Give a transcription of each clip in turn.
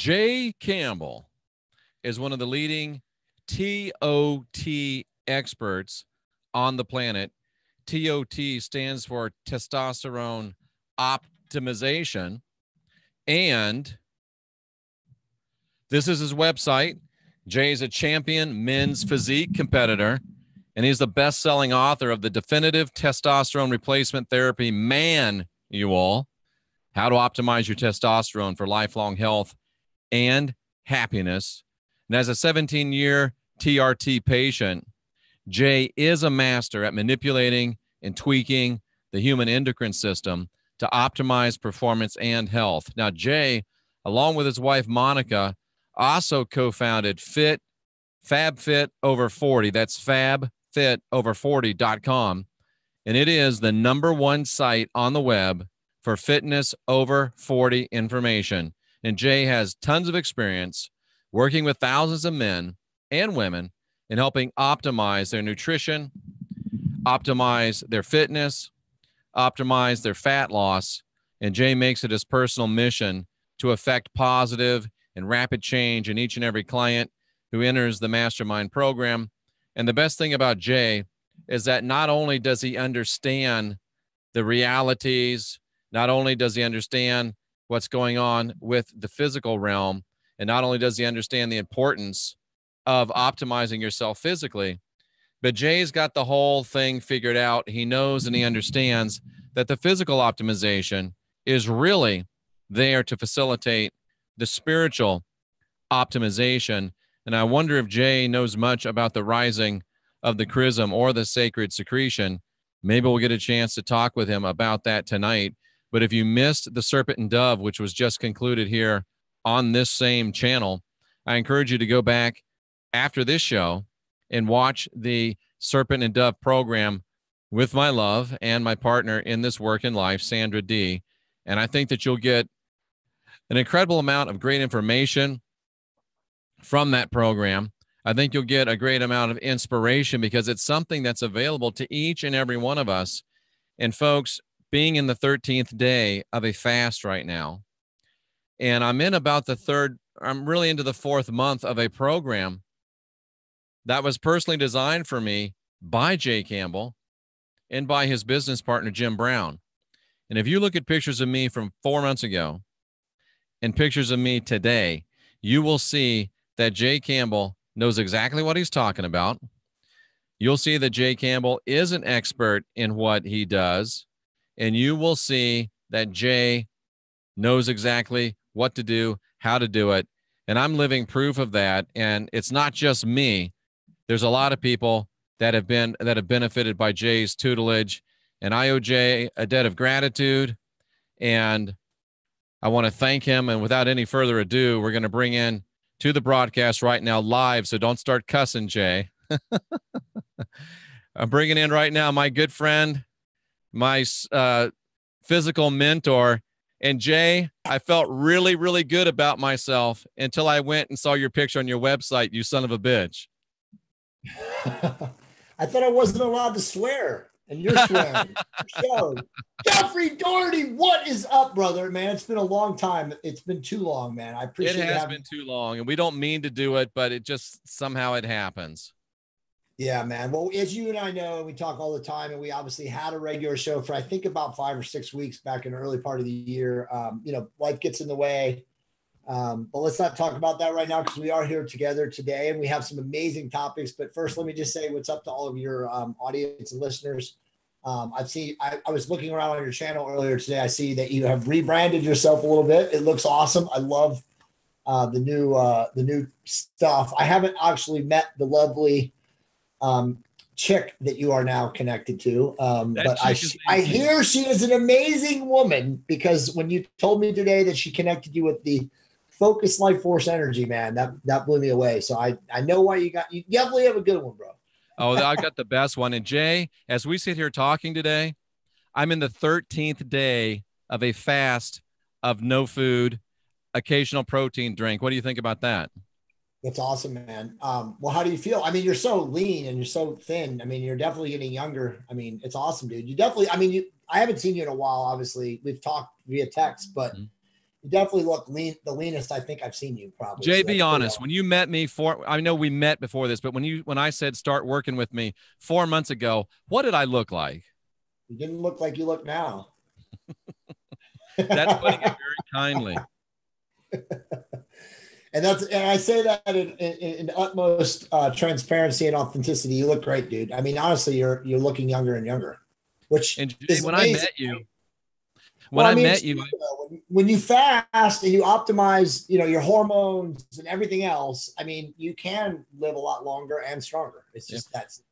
Jay Campbell is one of the leading TOT experts on the planet. TOT stands for testosterone optimization. And this is his website. Jay is a champion men's physique competitor, and he's the best-selling author of the definitive testosterone replacement therapy manual, How to Optimize Your Testosterone for Lifelong Health and Happiness. And as a 17-year TRT patient, Jay is a master at manipulating and tweaking the human endocrine system to optimize performance and health. Now, Jay, along with his wife, Monica, also co-founded FabFit Over 40. That's fabfitover40.com. And it is the #1 site on the web for fitness over 40 information. And Jay has tons of experience working with thousands of men and women in helping optimize their nutrition, optimize their fitness, optimize their fat loss. And Jay makes it his personal mission to affect positive and rapid change in each and every client who enters the mastermind program. And the best thing about Jay is that not only does he understand the realities, not only does he understand what's going on with the physical realm, and not only does he understand the importance of optimizing yourself physically, but Jay's got the whole thing figured out. He knows and he understands that the physical optimization is really there to facilitate the spiritual optimization. And I wonder if Jay knows much about the rising of the chrism or the sacred secretion. Maybe we'll get a chance to talk with him about that tonight. But if you missed the Serpent and Dove, which was just concluded here on this same channel, I encourage you to go back after this show and watch the Serpent and Dove program with my love and my partner in this work in life, Sandra D. And I think that you'll get an incredible amount of great information from that program. I think you'll get a great amount of inspiration because it's something that's available to each and every one of us. And folks, being in the 13th day of a fast right now, and I'm in about I'm really into the 4th month of a program that was personally designed for me by Jay Campbell and by his business partner, Jim Brown. And if you look at pictures of me from 4 months ago and pictures of me today, you will see that Jay Campbell knows exactly what he's talking about. You'll see that Jay Campbell is an expert in what he does, and you will see that Jay knows exactly what to do, how to do it, and I'm living proof of that. And it's not just me. There's a lot of people that have benefited by Jay's tutelage, and I owe Jay a debt of gratitude, and I want to thank him. And without any further ado, we're going to bring in to the broadcast right now live, so don't start cussing, Jay. I'm bringing in right now my good friend, my physical mentor. And Jay, I felt really, really good about myself until I went and saw your picture on your website, you son of a bitch. I thought I wasn't allowed to swear, and you're swearing. So, Jeffrey Doherty, what is up, brother? Man, it's been a long time. It's been too long, man. I appreciate it. It has been too long, and we don't mean to do it, but it just somehow it happens. Yeah, man. Well, as you and I know, we talk all the time, and we obviously had a regular show for, I think, about 5 or 6 weeks back in the early part of the year. Life gets in the way. But let's not talk about that right now, because we are here together today and we have some amazing topics. But first, let me just say what's up to all of your audience and listeners. I was looking around on your channel earlier today. I see that you have rebranded yourself a little bit. It looks awesome. I love the new stuff. I haven't actually met the lovely chick that you are now connected to. But I hear she is an amazing woman, because when you told me today that she connected you with the Focus Life Force Energy, man, that blew me away. So I know why you definitely have a good one, bro. Oh, I got the best one. And Jay, as we sit here talking today, I'm in the 13th day of a fast of no food, occasional protein drink. What do you think about that? That's awesome, man. Well, how do you feel? I mean, you're so lean and you're so thin. I mean, you're definitely getting younger. I mean, it's awesome, dude. You definitely, I haven't seen you in a while. Obviously we've talked via text, but You definitely look lean, the leanest I think I've seen you probably. Jay, So be that's pretty honest. When you met me I know we met before this, but when I said start working with me 4 months ago, what did I look like? You didn't look like you look now. That's putting it very kindly. And I say that in utmost transparency and authenticity. You look great, dude. I mean, honestly, you're looking younger and younger, which And Jay, is when amazing. I met you, when you fast and you optimize, your hormones and everything else, I mean, you can live a lot longer and stronger. It's just that's.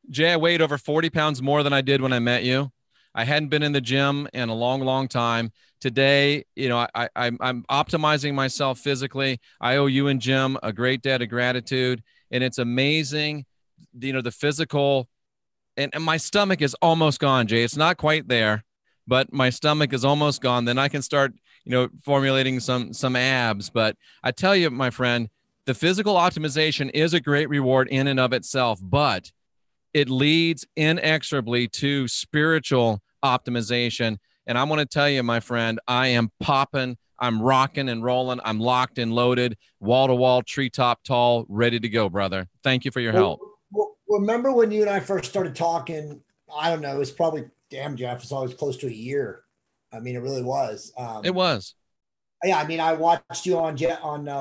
Jay, I weighed over 40 pounds more than I did when I met you. I hadn't been in the gym in a long, long time. Today, I'm optimizing myself physically. I owe you and Jim a great debt of gratitude. And it's amazing, the physical, and my stomach is almost gone, Jay. It's not quite there, but my stomach is almost gone. Then I can start, formulating some abs. But I tell you, my friend, the physical optimization is a great reward in and of itself, but it leads inexorably to spiritual optimization. And I want to tell you, my friend, I am popping, I'm rocking and rolling, I'm locked and loaded, wall to wall, treetop tall, ready to go, brother. Thank you for your help. Well, remember when you and I first started talking? I don't know. It's probably, damn, Jeff, it's always close to a year. I mean, it really was. It was. Yeah, I mean, I watched you on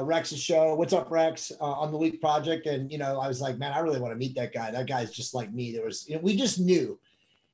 Rex's show. What's up, Rex? On the Week Project, and I was like, man, I really want to meet that guy. That guy's just like me. There was, we just knew,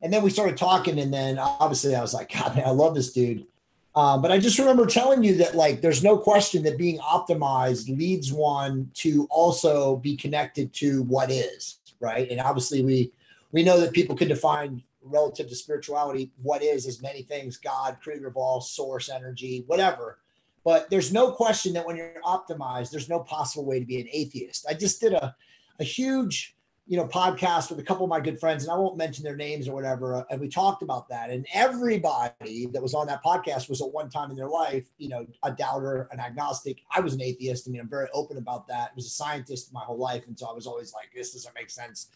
and then we started talking, and then obviously I was like, God, man, I love this dude. But I just remember telling you that, like, there's no question that being optimized leads one to also be connected to what is, right? And obviously we know that people can define relative to spirituality what is as many things: God, creator of all, source, energy, whatever. But there's no question that when you're optimized, there's no possible way to be an atheist. I just did a huge, podcast with a couple of my good friends, and I won't mention their names or whatever. And we talked about that. And everybody that was on that podcast was at one time in their life, a doubter, an agnostic. I was an atheist. I mean, I'm very open about that. I was a scientist my whole life. And so I was always like, this doesn't make sense.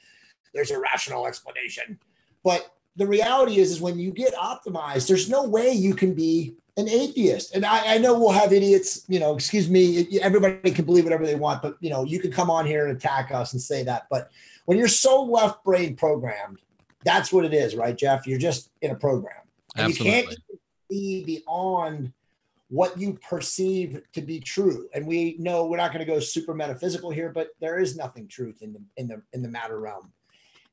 There's a rational explanation. But the reality is when you get optimized, there's no way you can be an atheist. And I know we'll have idiots, excuse me, everybody can believe whatever they want, but you can come on here and attack us and say that. But when you're so left brain programmed, that's what it is, right, Jeff? You're just in a program. And Absolutely. you can't be beyond what you perceive to be true. And we know we're not going to go super metaphysical here, but there is nothing truth in the matter realm,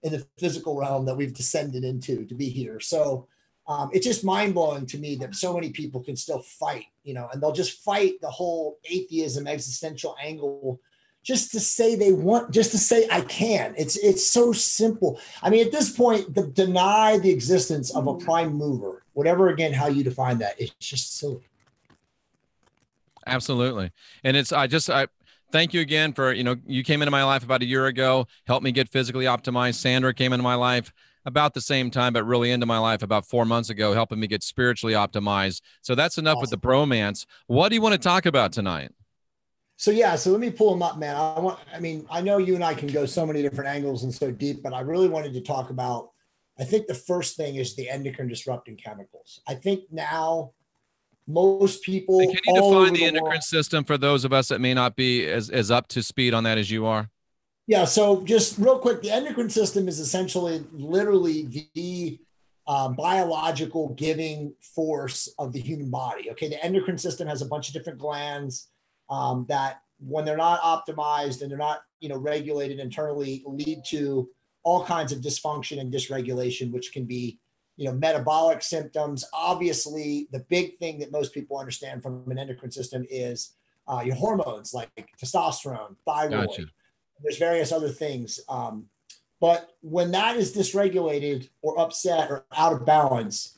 in the physical realm that we've descended into to be here. So it's just mind blowing to me that so many people can still fight, and they'll just fight the whole atheism existential angle just to say they want, just to say I can. It's so simple. I mean, at this point, deny the existence of a prime mover, whatever, again, how you define that, it's just silly. Absolutely. And I thank you again for, you came into my life about a year ago, helped me get physically optimized. Sandra came into my life about the same time, but really into my life about 4 months ago, helping me get spiritually optimized. So that's enough with the bromance. What do you want to talk about tonight? So let me pull them up, man. I know you and I can go so many different angles and so deep, but I really wanted to talk about, I think the first thing is the endocrine disrupting chemicals. I think now most people. Can you define the endocrine system for those of us that may not be as up to speed on that as you are? Yeah. So just real quick, the endocrine system is essentially literally the biological giving force of the human body. Okay. The endocrine system has a bunch of different glands that when they're not optimized and they're not, regulated internally, lead to all kinds of dysfunction and dysregulation, which can be, metabolic symptoms. Obviously, the big thing that most people understand from an endocrine system is your hormones like testosterone, thyroid. Gotcha. There's various other things. But when that is dysregulated or upset or out of balance,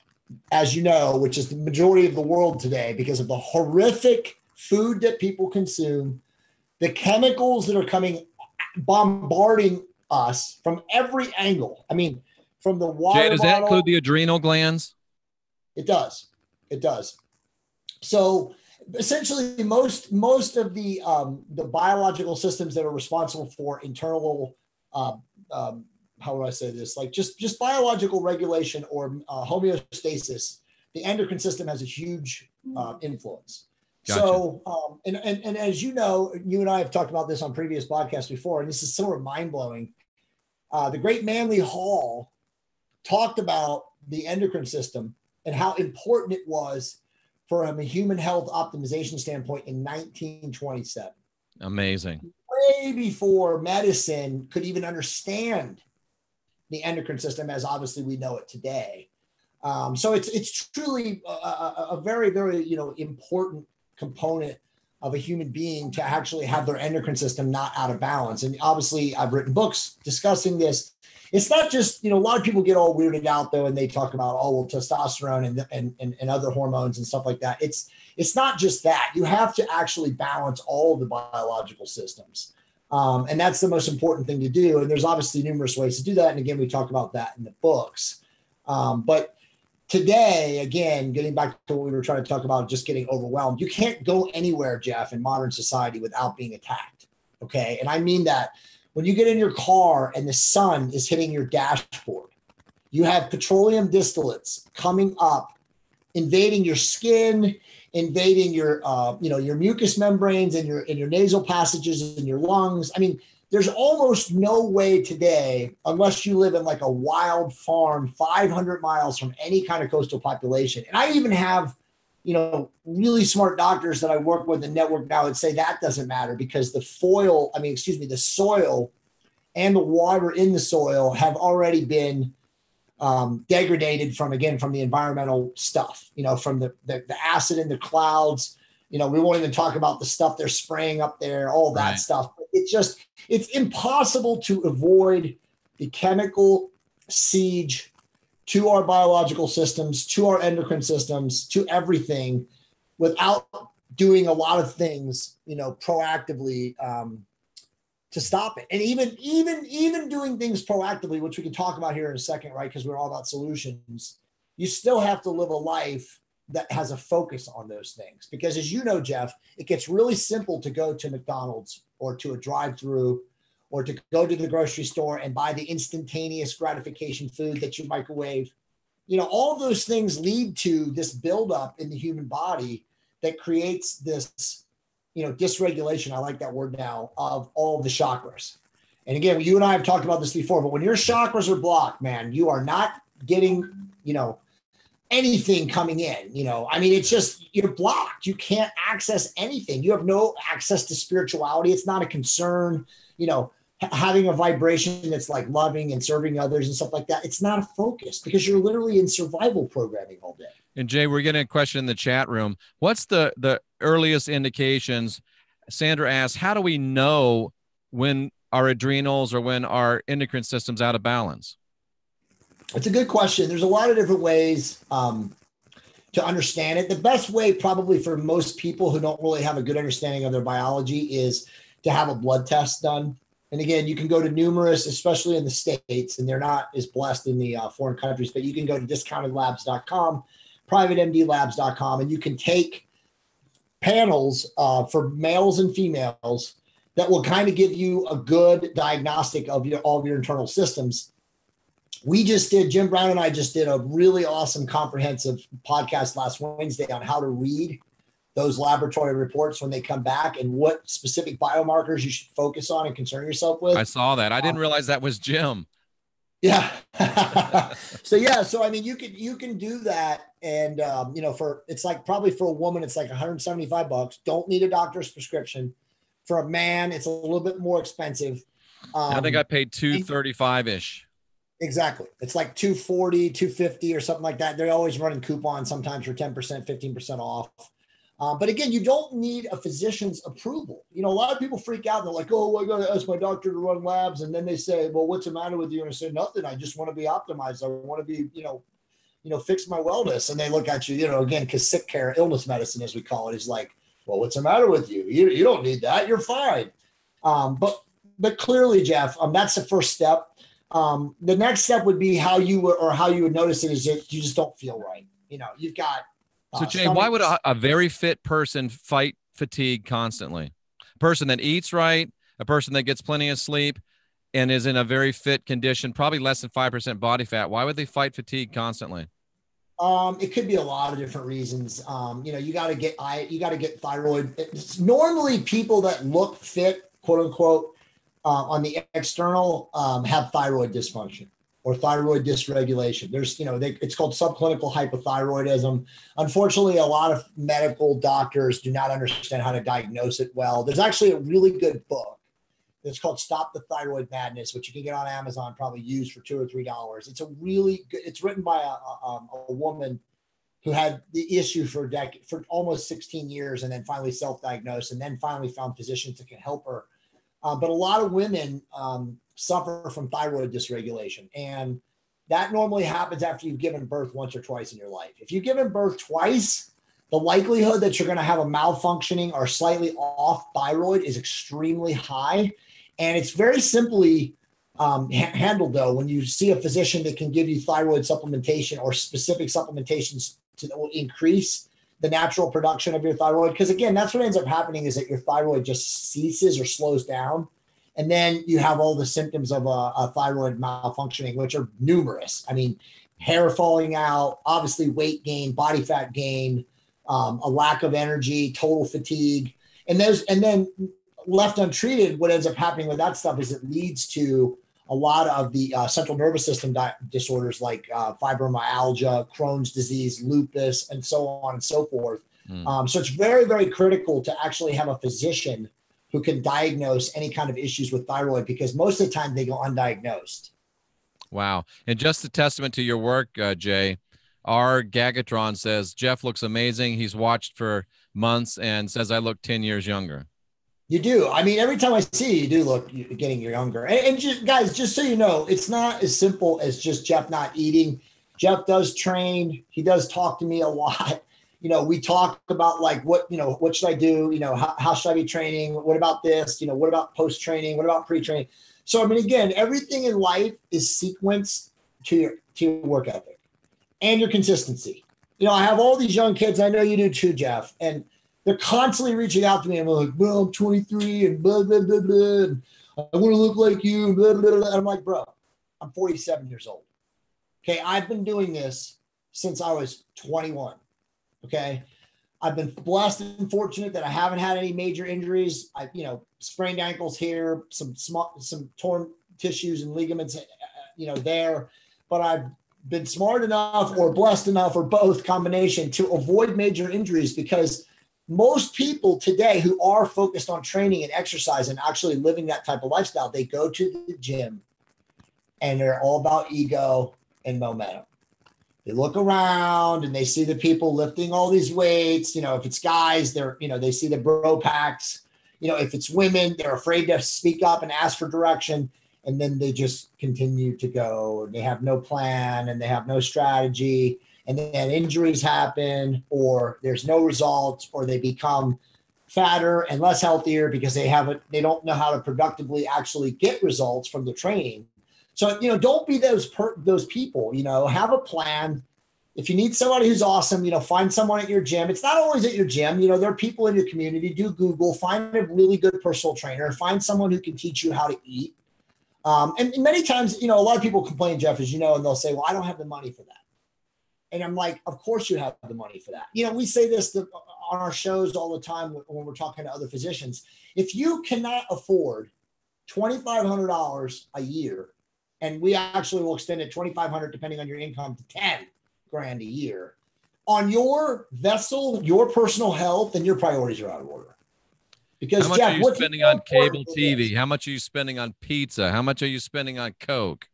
as you know, which is the majority of the world today because of the horrific food that people consume, the chemicals that are coming, bombarding us from every angle. I mean, from the water Jay, does bottle, that include the adrenal glands? It does. It does. So essentially, most of the biological systems that are responsible for internal, how would I say this? Like just biological regulation or homeostasis, the endocrine system has a huge influence. Gotcha. So, and as you know, you and I have talked about this on previous podcasts before, and this is sort of mind blowing. The great Manly Hall talked about the endocrine system and how important it was from a human health optimization standpoint in 1927. Amazing. Way before medicine could even understand the endocrine system as obviously we know it today. So it's truly a very, very, important component of a human being to actually have their endocrine system not out of balance. And obviously I've written books discussing this. It's not just, a lot of people get all weirded out though, and they talk about, testosterone and other hormones and stuff like that. It's not just that. You have to actually balance all of the biological systems. And that's the most important thing to do. And there's obviously numerous ways to do that. And again, we talk about that in the books. But today, again, getting back to what we were trying to talk about, just getting overwhelmed, you can't go anywhere, Jeff, in modern society without being attacked. Okay. And I mean that when you get in your car and the sun is hitting your dashboard, you have petroleum distillates coming up, invading your skin, invading your, your mucous membranes and your nasal passages and your lungs. I mean, there's almost no way today, unless you live in like a wild farm 500 miles from any kind of coastal population. And I even have, really smart doctors that I work with and network now that say that doesn't matter because the soil and the water in the soil have already been degraded from the environmental stuff, from the acid in the clouds. We won't even talk about the stuff they're spraying up there, all that Right. stuff. It's impossible to avoid the chemical siege to our biological systems, to our endocrine systems, to everything without doing a lot of things, proactively to stop it. And even doing things proactively, which we can talk about here in a second, right? Because we're all about solutions. You still have to live a life that has a focus on those things. Because as you know, Jeff, it gets really simple to go to McDonald's or to a drive-through or to go to the grocery store and buy the instantaneous gratification food that you microwave. All of those things lead to this buildup in the human body that creates this, dysregulation. I like that word now, of all of the chakras. And again, you and I have talked about this before, but when your chakras are blocked, man, you are not getting, anything coming in, it's just, you're blocked. You can't access anything. You have no access to spirituality. It's not a concern, having a vibration that's like loving and serving others and stuff like that. It's not a focus because you're literally in survival programming all day. And Jay, we're getting a question in the chat room. What's the earliest indications? Sandra asks, how do we know when our adrenals or when our endocrine system's out of balance? It's a good question. There's a lot of different ways to understand it. The best way probably for most people who don't really have a good understanding of their biology is to have a blood test done. And again, you can go to numerous, especially in the States, and they're not as blessed in the foreign countries, but you can go to discountedlabs.com, privatemdlabs.com, and you can take panels for males and females that will kind of give you a good diagnostic of all of your internal systems. Jim Brown and I just did a really awesome comprehensive podcast last Wednesday on how to read those laboratory reports when they come back and what specific biomarkers you should focus on and concern yourself with. I saw that. I didn't realize that was Jim. Yeah. So you can do that. And, it's like probably for a woman, it's like $175. Don't need a doctor's prescription. For a man, it's a little bit more expensive. I think I paid $235-ish. Exactly. It's like $240, $250 or something like that. They're always running coupons sometimes for 10%, 15% off. But again, you don't need a physician's approval. A lot of people freak out. They're like, oh, I got to ask my doctor to run labs. And then they say, well, what's the matter with you? And I say, nothing. I just want to be optimized. I want to be, fix my wellness. And they look at you, again, because sick care, illness medicine, as we call it, is like, well, what's the matter with you? You don't need that. You're fine. But clearly, Jeff, that's the first step. The next step would be how you would notice it is that you just don't feel right. You've got. So Jay, why would a very fit person fight fatigue constantly? A person that eats right, a person that gets plenty of sleep and is in a very fit condition, probably less than 5% body fat. Why would they fight fatigue constantly? It could be a lot of different reasons. You got to get thyroid. It's normally people that look fit, quote unquote, on the external, have thyroid dysfunction or thyroid dysregulation. There's, it's called subclinical hypothyroidism. Unfortunately, a lot of medical doctors do not understand how to diagnose it well. There's actually a really good book. It's called Stop the Thyroid Madness, which you can get on Amazon, probably used for $2 or $3. It's a really good, it's written by a woman who had the issue for almost 16 years and then finally self-diagnosed and then finally found physicians that can help her. But a lot of women suffer from thyroid dysregulation. And that normally happens after you've given birth once or twice in your life. If you've given birth twice, the likelihood that you're going to have a malfunctioning or slightly off thyroid is extremely high. And it's very simply handled, though, when you see a physician that can give you thyroid supplementation or specific supplementations that will increase the natural production of your thyroid. Because, again, that's what ends up happening is that your thyroid just ceases or slows down. And then you have all the symptoms of a thyroid malfunctioning, which are numerous. I mean, hair falling out, obviously weight gain, body fat gain, a lack of energy, total fatigue. And then left untreated, what ends up happening with that stuff is it leads to a lot of the central nervous system disorders like fibromyalgia, Crohn's disease, lupus, and so on and so forth. So it's very, very critical to actually have a physician who can diagnose any kind of issues with thyroid, because most of the time they go undiagnosed. Wow. And just a testament to your work, Jay, our Gagatron says, Jeff looks amazing. He's watched for months and says, I look 10 years younger. You do. I mean, every time I see you do look getting younger. And just, guys, just so you know, it's not as simple as just Jeff not eating. Jeff does train. He does talk to me a lot. We talk about like what should I do? How should I be training? What about this? What about post-training? What about pre-training? So, I mean, again, everything in life is sequenced to your work ethic and your consistency. I have all these young kids. I know you do too, Jeff. And they're constantly reaching out to me and I'm like, well, I'm 23 and blah, blah, blah, blah. And I want to look like you. And blah, blah, blah. And I'm like, bro, I'm 47 years old. Okay. I've been doing this since I was 21. Okay. I've been blessed and fortunate that I haven't had any major injuries. I, sprained ankles here, some torn tissues and ligaments, there, but I've been smart enough or blessed enough or both combination to avoid major injuries, because most people today who are focused on training and exercise and actually living that type of lifestyle, they go to the gym and they're all about ego and momentum. They look around and they see the people lifting all these weights. If it's guys, they see the bro packs. If it's women, they're afraid to speak up and ask for direction. And then they just continue to go. They have no plan and they have no strategy. And then injuries happen, or there's no results, or they become fatter and less healthier because they don't know how to productively actually get results from the training. So, don't be those people, have a plan. If you need somebody who's awesome, find someone at your gym. It's not always at your gym. There are people in your community. Do Google, find a really good personal trainer, find someone who can teach you how to eat. And many times, a lot of people complain, Jeff, as you know, and they'll say, well, I don't have the money for that. And I'm like, of course you have the money for that. We say this on our shows all the time when we're talking to other physicians. If you cannot afford $2,500 a year, and we actually will extend it $2,500 depending on your income to $10,000 a year, on your vessel, your personal health, and your priorities are out of order. Because how much Jeff, are you spending on cable TV? How much are you spending on pizza? How much are you spending on Coke?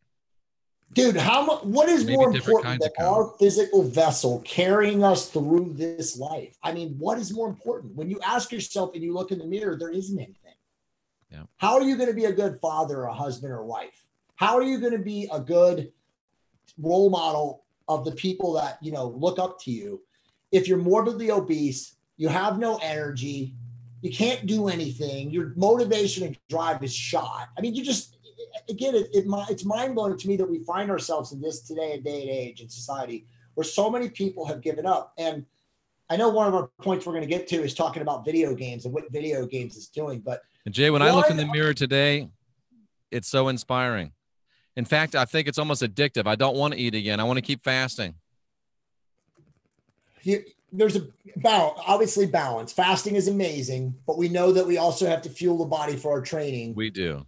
Dude, what is more important than our physical vessel carrying us through this life? I mean, what is more important? When you ask yourself and you look in the mirror, there isn't anything. Yeah. How are you going to be a good father, or a husband, or wife? How are you going to be a good role model of the people that, look up to you if you're morbidly obese, you have no energy, you can't do anything, your motivation and drive is shot? I mean, again, it's mind-blowing to me that we find ourselves in this day and age in society where so many people have given up. And I know one of our points we're going to get to is talking about video games and what video games is doing. But Jay, when I look in the mirror today, it's so inspiring. In fact, I think it's almost addictive. I don't want to eat again. I want to keep fasting. There's a balance, obviously balance. Fasting is amazing, but we know that we also have to fuel the body for our training. We do.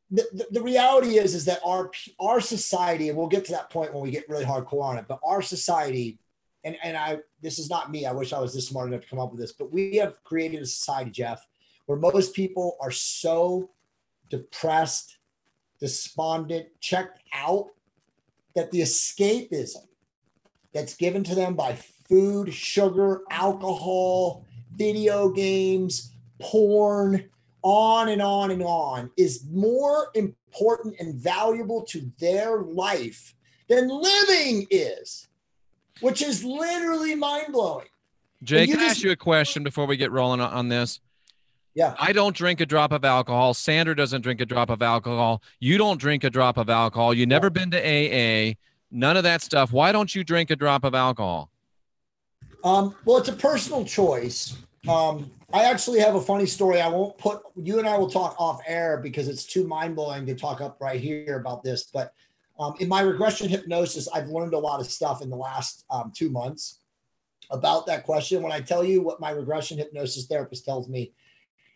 The reality is that our society, and we'll get to that point when we get really hardcore on it, but our society, and this is not me, I wish I was this smart enough to come up with this, but we have created a society, Jeff, where most people are so depressed, despondent, checked out, that the escapism that's given to them by food, sugar, alcohol, video games, porn, on and on and on, is more important and valuable to their life than living is, which is literally mind-blowing. Jay, can I ask you a question before we get rolling on this? Yeah. I don't drink a drop of alcohol. Sandra doesn't drink a drop of alcohol. You don't drink a drop of alcohol. You've never been to AA, none of that stuff. Why don't you drink a drop of alcohol? Well, it's a personal choice. I actually have a funny story. I won't put, you and I will talk off air because it's too mind-blowing to talk up right here about this. But in my regression hypnosis, I've learned a lot of stuff in the last 2 months about that question. When I tell you what my regression hypnosis therapist tells me,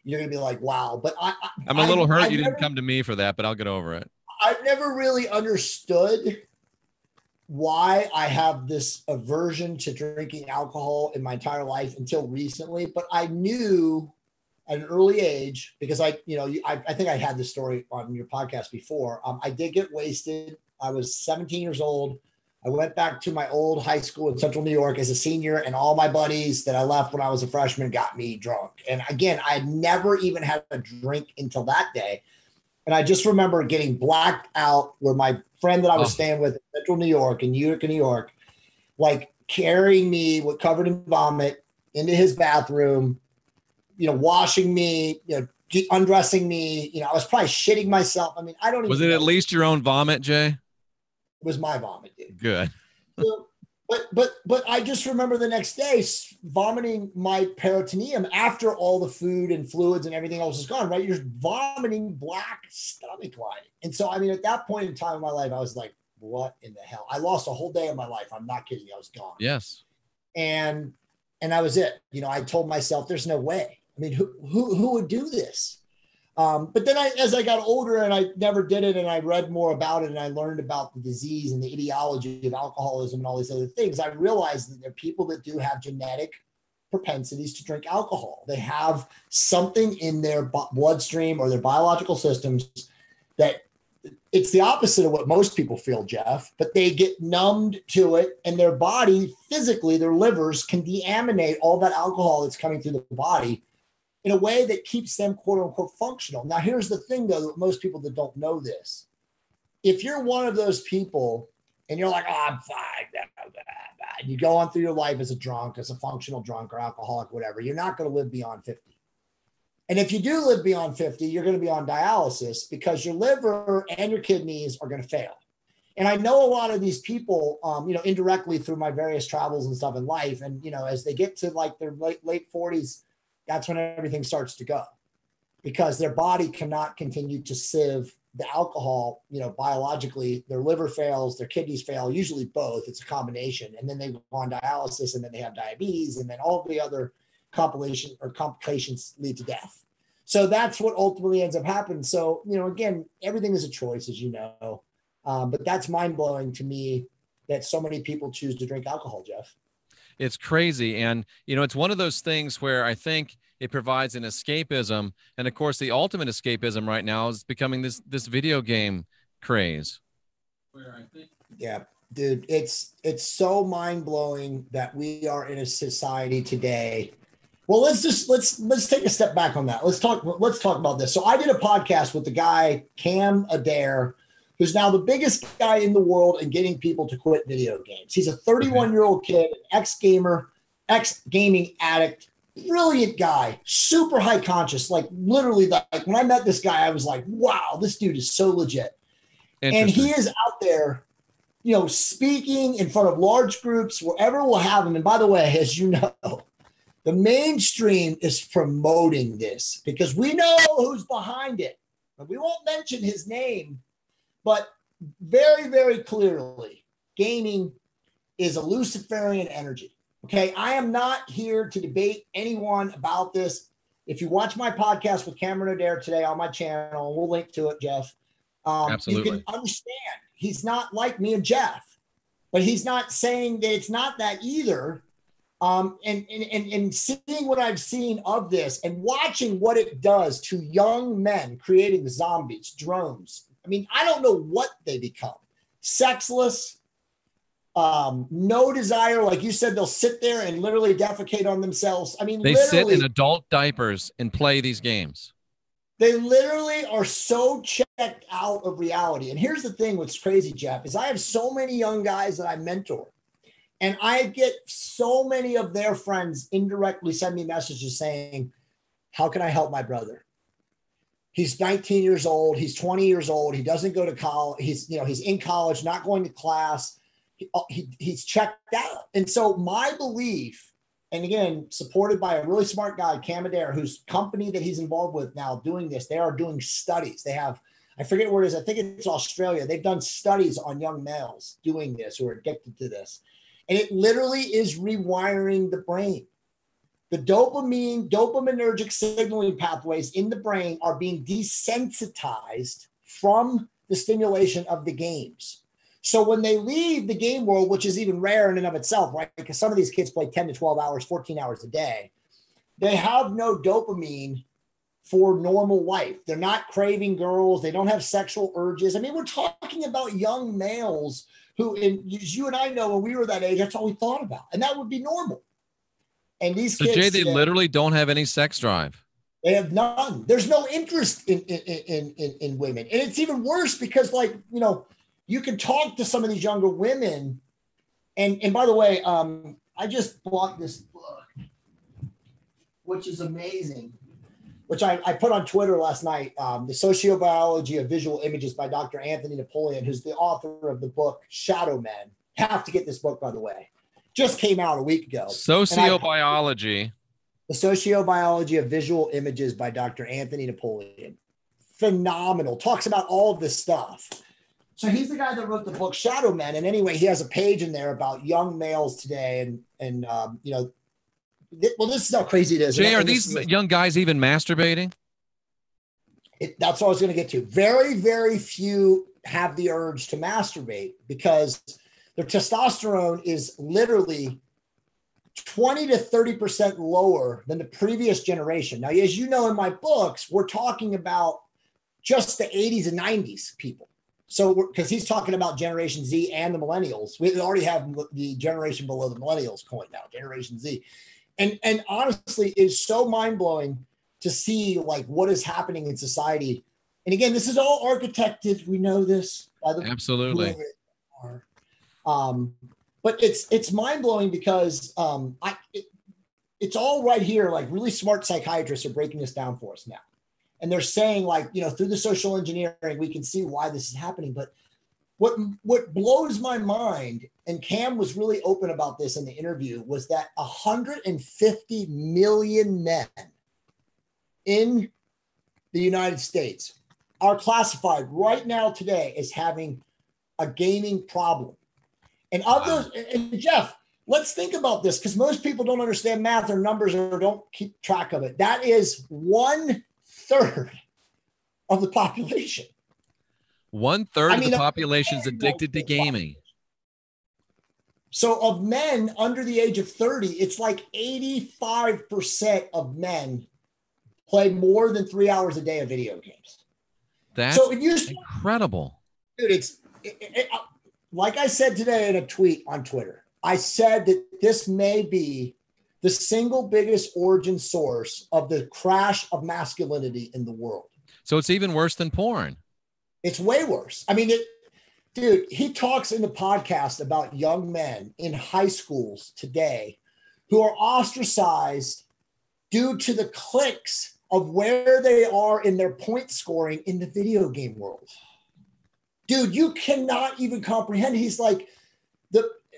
you're going to be like, wow. But I'm a little hurt you didn't come to me for that, but I'll get over it. I've never really understood why I have this aversion to drinking alcohol in my entire life until recently. But I knew at an early age, because I think I had this story on your podcast before. I did get wasted. I was 17 years old. I went back to my old high school in Central New York as a senior, and all my buddies that I left when I was a freshman got me drunk. And again, I had never even had a drink until that day. And I just remember getting blacked out where my friend that I was staying with in Central New York, in Utica, New York, like carrying me covered in vomit into his bathroom, washing me, undressing me. I was probably shitting myself. I mean, I don't even Was it at least your own vomit, Jay? It was my vomit, dude. Good. So, but I just remember the next day vomiting my peritoneum after all the food and fluids and everything else is gone, right? You're vomiting black stomach lining. And so, I mean, at that point in time in my life, I was like, what in the hell? I lost a whole day of my life. I'm not kidding. I was gone. Yes. And that was it. I told myself, there's no way. I mean, who would do this? But then as I got older and I never did it and I read more about it and I learned about the disease and the etiology of alcoholism and all these other things, I realized that there are people that do have genetic propensities to drink alcohol. They have something in their bloodstream or their biological systems that it's the opposite of what most people feel, Jeff, but they get numbed to it and their body physically, their livers can deaminate all that alcohol that's coming through the body in a way that keeps them quote unquote functional. Now, here's the thing though, that most people that don't know this, if you're one of those people and you're like, oh, I'm fine, and you go on through your life as a drunk, as a functional drunk or alcoholic, whatever, you're not going to live beyond 50. And if you do live beyond 50, you're going to be on dialysis because your liver and your kidneys are going to fail. And I know a lot of these people, indirectly through my various travels and stuff in life. And, as they get to like their late 40s, that's when everything starts to go because their body cannot continue to sieve the alcohol, biologically. Their liver fails, their kidneys fail, usually both. It's a combination. And then they go on dialysis and then they have diabetes and then all the other complications lead to death. So that's what ultimately ends up happening. So, again, everything is a choice, as you know. But that's mind blowing to me that so many people choose to drink alcohol, Jeff. It's crazy. And, it's one of those things where I think it provides an escapism. And of course, the ultimate escapism right now is becoming this video game craze. Yeah, dude, it's so mind blowing that we are in a society today. Well, let's take a step back on that. Let's talk about this. So I did a podcast with the guy, Campbell, who's now the biggest guy in the world in getting people to quit video games. He's a 31-year-old kid, ex-gamer, ex-gaming addict, brilliant guy, super high conscious. Like literally, like when I met this guy, I was like, wow, this dude is so legit. And he is out there, speaking in front of large groups, wherever we'll have him. And by the way, as you know, the mainstream is promoting this because we know who's behind it. And we won't mention his name, but very, very clearly, gaming is a Luciferian energy. Okay. I am not here to debate anyone about this. If you watch my podcast with Cameron Adair today on my channel, we'll link to it, Jeff. You can understand he's not like me and Jeff, but he's not saying that it's not that either. And seeing what I've seen of this and watching what it does to young men, creating zombies, drones. I mean, I don't know what they become. Sexless, no desire. Like you said, they'll sit there and literally defecate on themselves. I mean, they sit in adult diapers and play these games. They literally are so checked out of reality. And here's the thing, what's crazy, Jeff, is I have so many young guys that I mentor. And I get so many of their friends indirectly send me messages saying, how can I help my brother? He's 19 years old. He's 20 years old. He doesn't go to college. He's in college, not going to class. He's checked out. And so my belief, and again, supported by a really smart guy, Cam Adair, whose company that he's involved with now doing this, they are doing studies. They have, I forget where it is. I think it's Australia. They've done studies on young males doing this who are addicted to this. And it literally is rewiring the brain. The dopaminergic signaling pathways in the brain are being desensitized from the stimulation of the games. So when they leave the game world, which is even rare in and of itself, right? Because some of these kids play 10 to 12 hours, 14 hours a day. They have no dopamine for normal life. They're not craving girls. They don't have sexual urges. I mean, we're talking about young males who, as you and I know, when we were that age, that's all we thought about. And that would be normal. And these kids, Jay, they literally don't have any sex drive. They have none. There's no interest in women. And it's even worse because, like, you can talk to some of these younger women. And by the way, I just bought this book, which is amazing, which I put on Twitter last night, The Sociobiology of Visual Images by Dr. Anthony Napoleon, who's the author of the book Shadow Men. Have to get this book, by the way. Just came out a week ago. Sociobiology. The Sociobiology of Visual Images by Dr. Anthony Napoleon. Phenomenal. Talks about all of this stuff. So he's the guy that wrote the book Shadow Men. And anyway, he has a page in there about young males today. And well, this is how crazy it is. Jay, are these young guys even masturbating? That's what I was going to get to. Very, very few have the urge to masturbate because their testosterone is literally 20 to 30% lower than the previous generation. Now, as you know, in my books, we're talking about just the 80s and 90s people. So, because he's talking about Generation Z and the millennials, we already have the generation below the millennials coined now, Generation Z. And honestly, it's so mind-blowing to see like what is happening in society. And again, this is all architected. We know this by the absolutely. But it's mind-blowing because it's all right here. Like really smart psychiatrists are breaking this down for us now. And they're saying like, through the social engineering, we can see why this is happening. But what blows my mind, and Cam was really open about this in the interview, was that 150 million men in the United States are classified right now today as having a gaming problem. And of those, and Jeff, let's think about this because most people don't understand math or numbers or don't keep track of it. That is 1/3 of the population. 1/3 of the population is addicted to gaming. So of men under the age of 30, it's like 85% of men play more than 3 hours a day of video games. That's incredible. Dude, like I said today in a tweet on Twitter, I said that this may be the single biggest origin source of the crash of masculinity in the world. So it's even worse than porn. It's way worse. I mean, dude, he talks in the podcast about young men in high schools today who are ostracized due to the clicks of where they are in their point scoring in the video game world. Dude, you cannot even comprehend. He's like,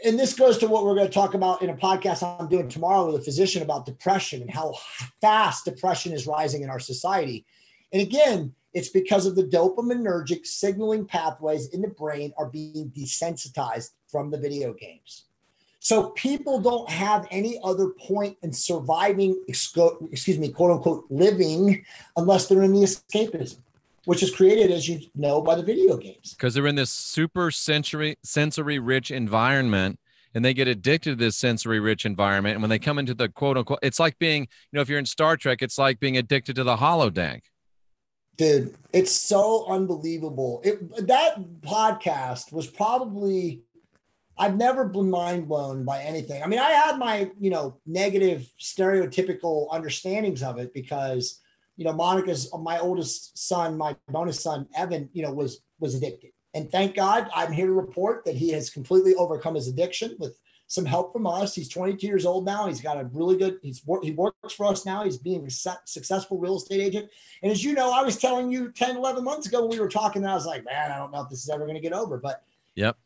and this goes to what we're going to talk about in a podcast I'm doing tomorrow with a physician about depression and how fast depression is rising in our society. And again, it's because of the dopaminergic signaling pathways in the brain are being desensitized from the video games. So people don't have any other point in surviving, excuse me, quote unquote, living unless they're in the escapism, which is created, as you know, by the video games. Because they're in this super sensory rich environment, and they get addicted to this sensory rich environment. And when they come into the quote unquote, it's like being, if you're in Star Trek, it's like being addicted to the holodeck. Dude, it's so unbelievable. That podcast was probably, I've never been mind blown by anything. I mean, I had my, negative stereotypical understandings of it because, Monica's, my oldest son, my bonus son, Evan, was addicted. And thank God I'm here to report that he has completely overcome his addiction with some help from us. He's 22 years old now. He's got a really good, he works for us now. He's being a successful real estate agent. And as you know, I was telling you 10, 11 months ago when we were talking, and I was like, man, I don't know if this is ever going to get over, but yep.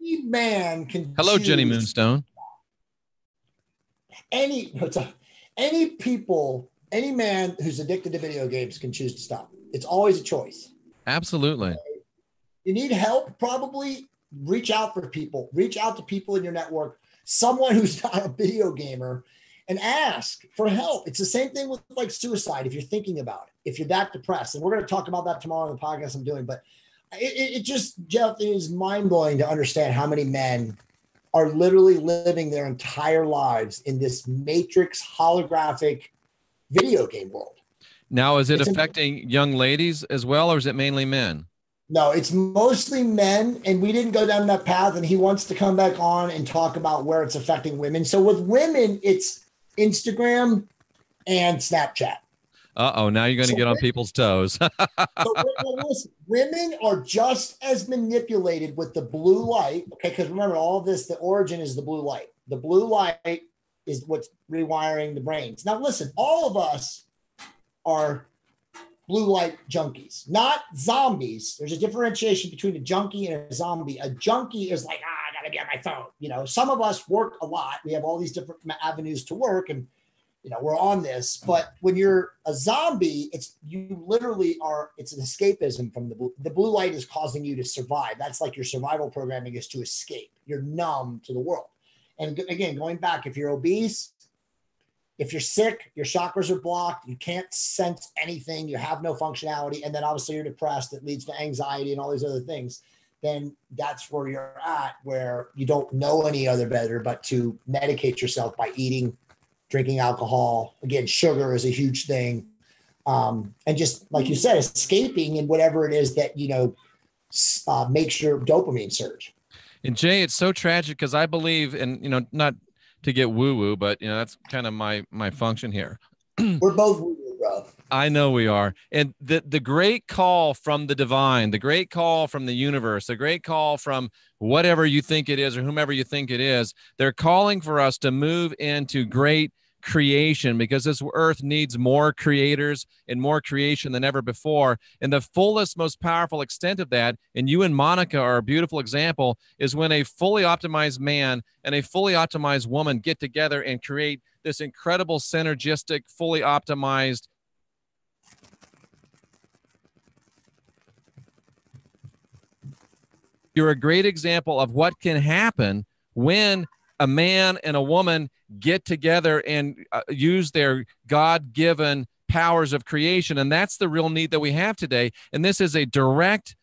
Any man can. Hello, Jenny Moonstone. Any man who's addicted to video games can choose to stop. It's always a choice. Absolutely. You need help, probably reach out for people. Reach out to people in your network, someone who's not a video gamer, and ask for help. It's the same thing with like suicide if you're thinking about it, if you're that depressed. And we're going to talk about that tomorrow on the podcast I'm doing. But it just, Jeff, it is mind-blowing to understand how many men are literally living their entire lives in this matrix holographic video game world. Now, is it affecting young ladies as well, or is it mainly men? No, it's mostly men, and we didn't go down that path, and he wants to come back on and talk about where it's affecting women. So with women, it's Instagram and Snapchat. Uh-oh, now you're going to get on people's toes. Listen, women are just as manipulated with the blue light, okay? Because remember, all of this, the origin is the blue light. The blue light is what's rewiring the brains. Now, listen, all of us are blue light junkies, not zombies. There's a differentiation between a junkie and a zombie. A junkie is like, I gotta be on my phone. Some of us work a lot. We have all these different avenues to work, and we're on this. But when you're a zombie, you literally are. It's an escapism from the blue light is causing you to survive. That's like your survival programming is to escape. You're numb to the world. And again, going back, if you're obese, if you're sick, your chakras are blocked, you can't sense anything, you have no functionality, and then obviously you're depressed, it leads to anxiety and all these other things, then that's where you're at, where you don't know any other better but to medicate yourself by eating, drinking alcohol. Again, sugar is a huge thing. And just like you said, escaping in whatever it is that, makes your dopamine surge. And Jay, it's so tragic because I believe, and, not to get woo-woo, but that's kind of my function here. We're both woo-woo, bro. I know we are. And the great call from the divine, the great call from the universe, the great call from whatever you think it is or whomever you think it is, they're calling for us to move into great creation, because this earth needs more creators and more creation than ever before. And the fullest, most powerful extent of that, and you and Monica are a beautiful example, is when a fully optimized man and a fully optimized woman get together and create this incredible synergistic, fully optimized You're a great example of what can happen when a man and a woman get together and use their God-given powers of creation. And that's the real need that we have today. And this is a direct,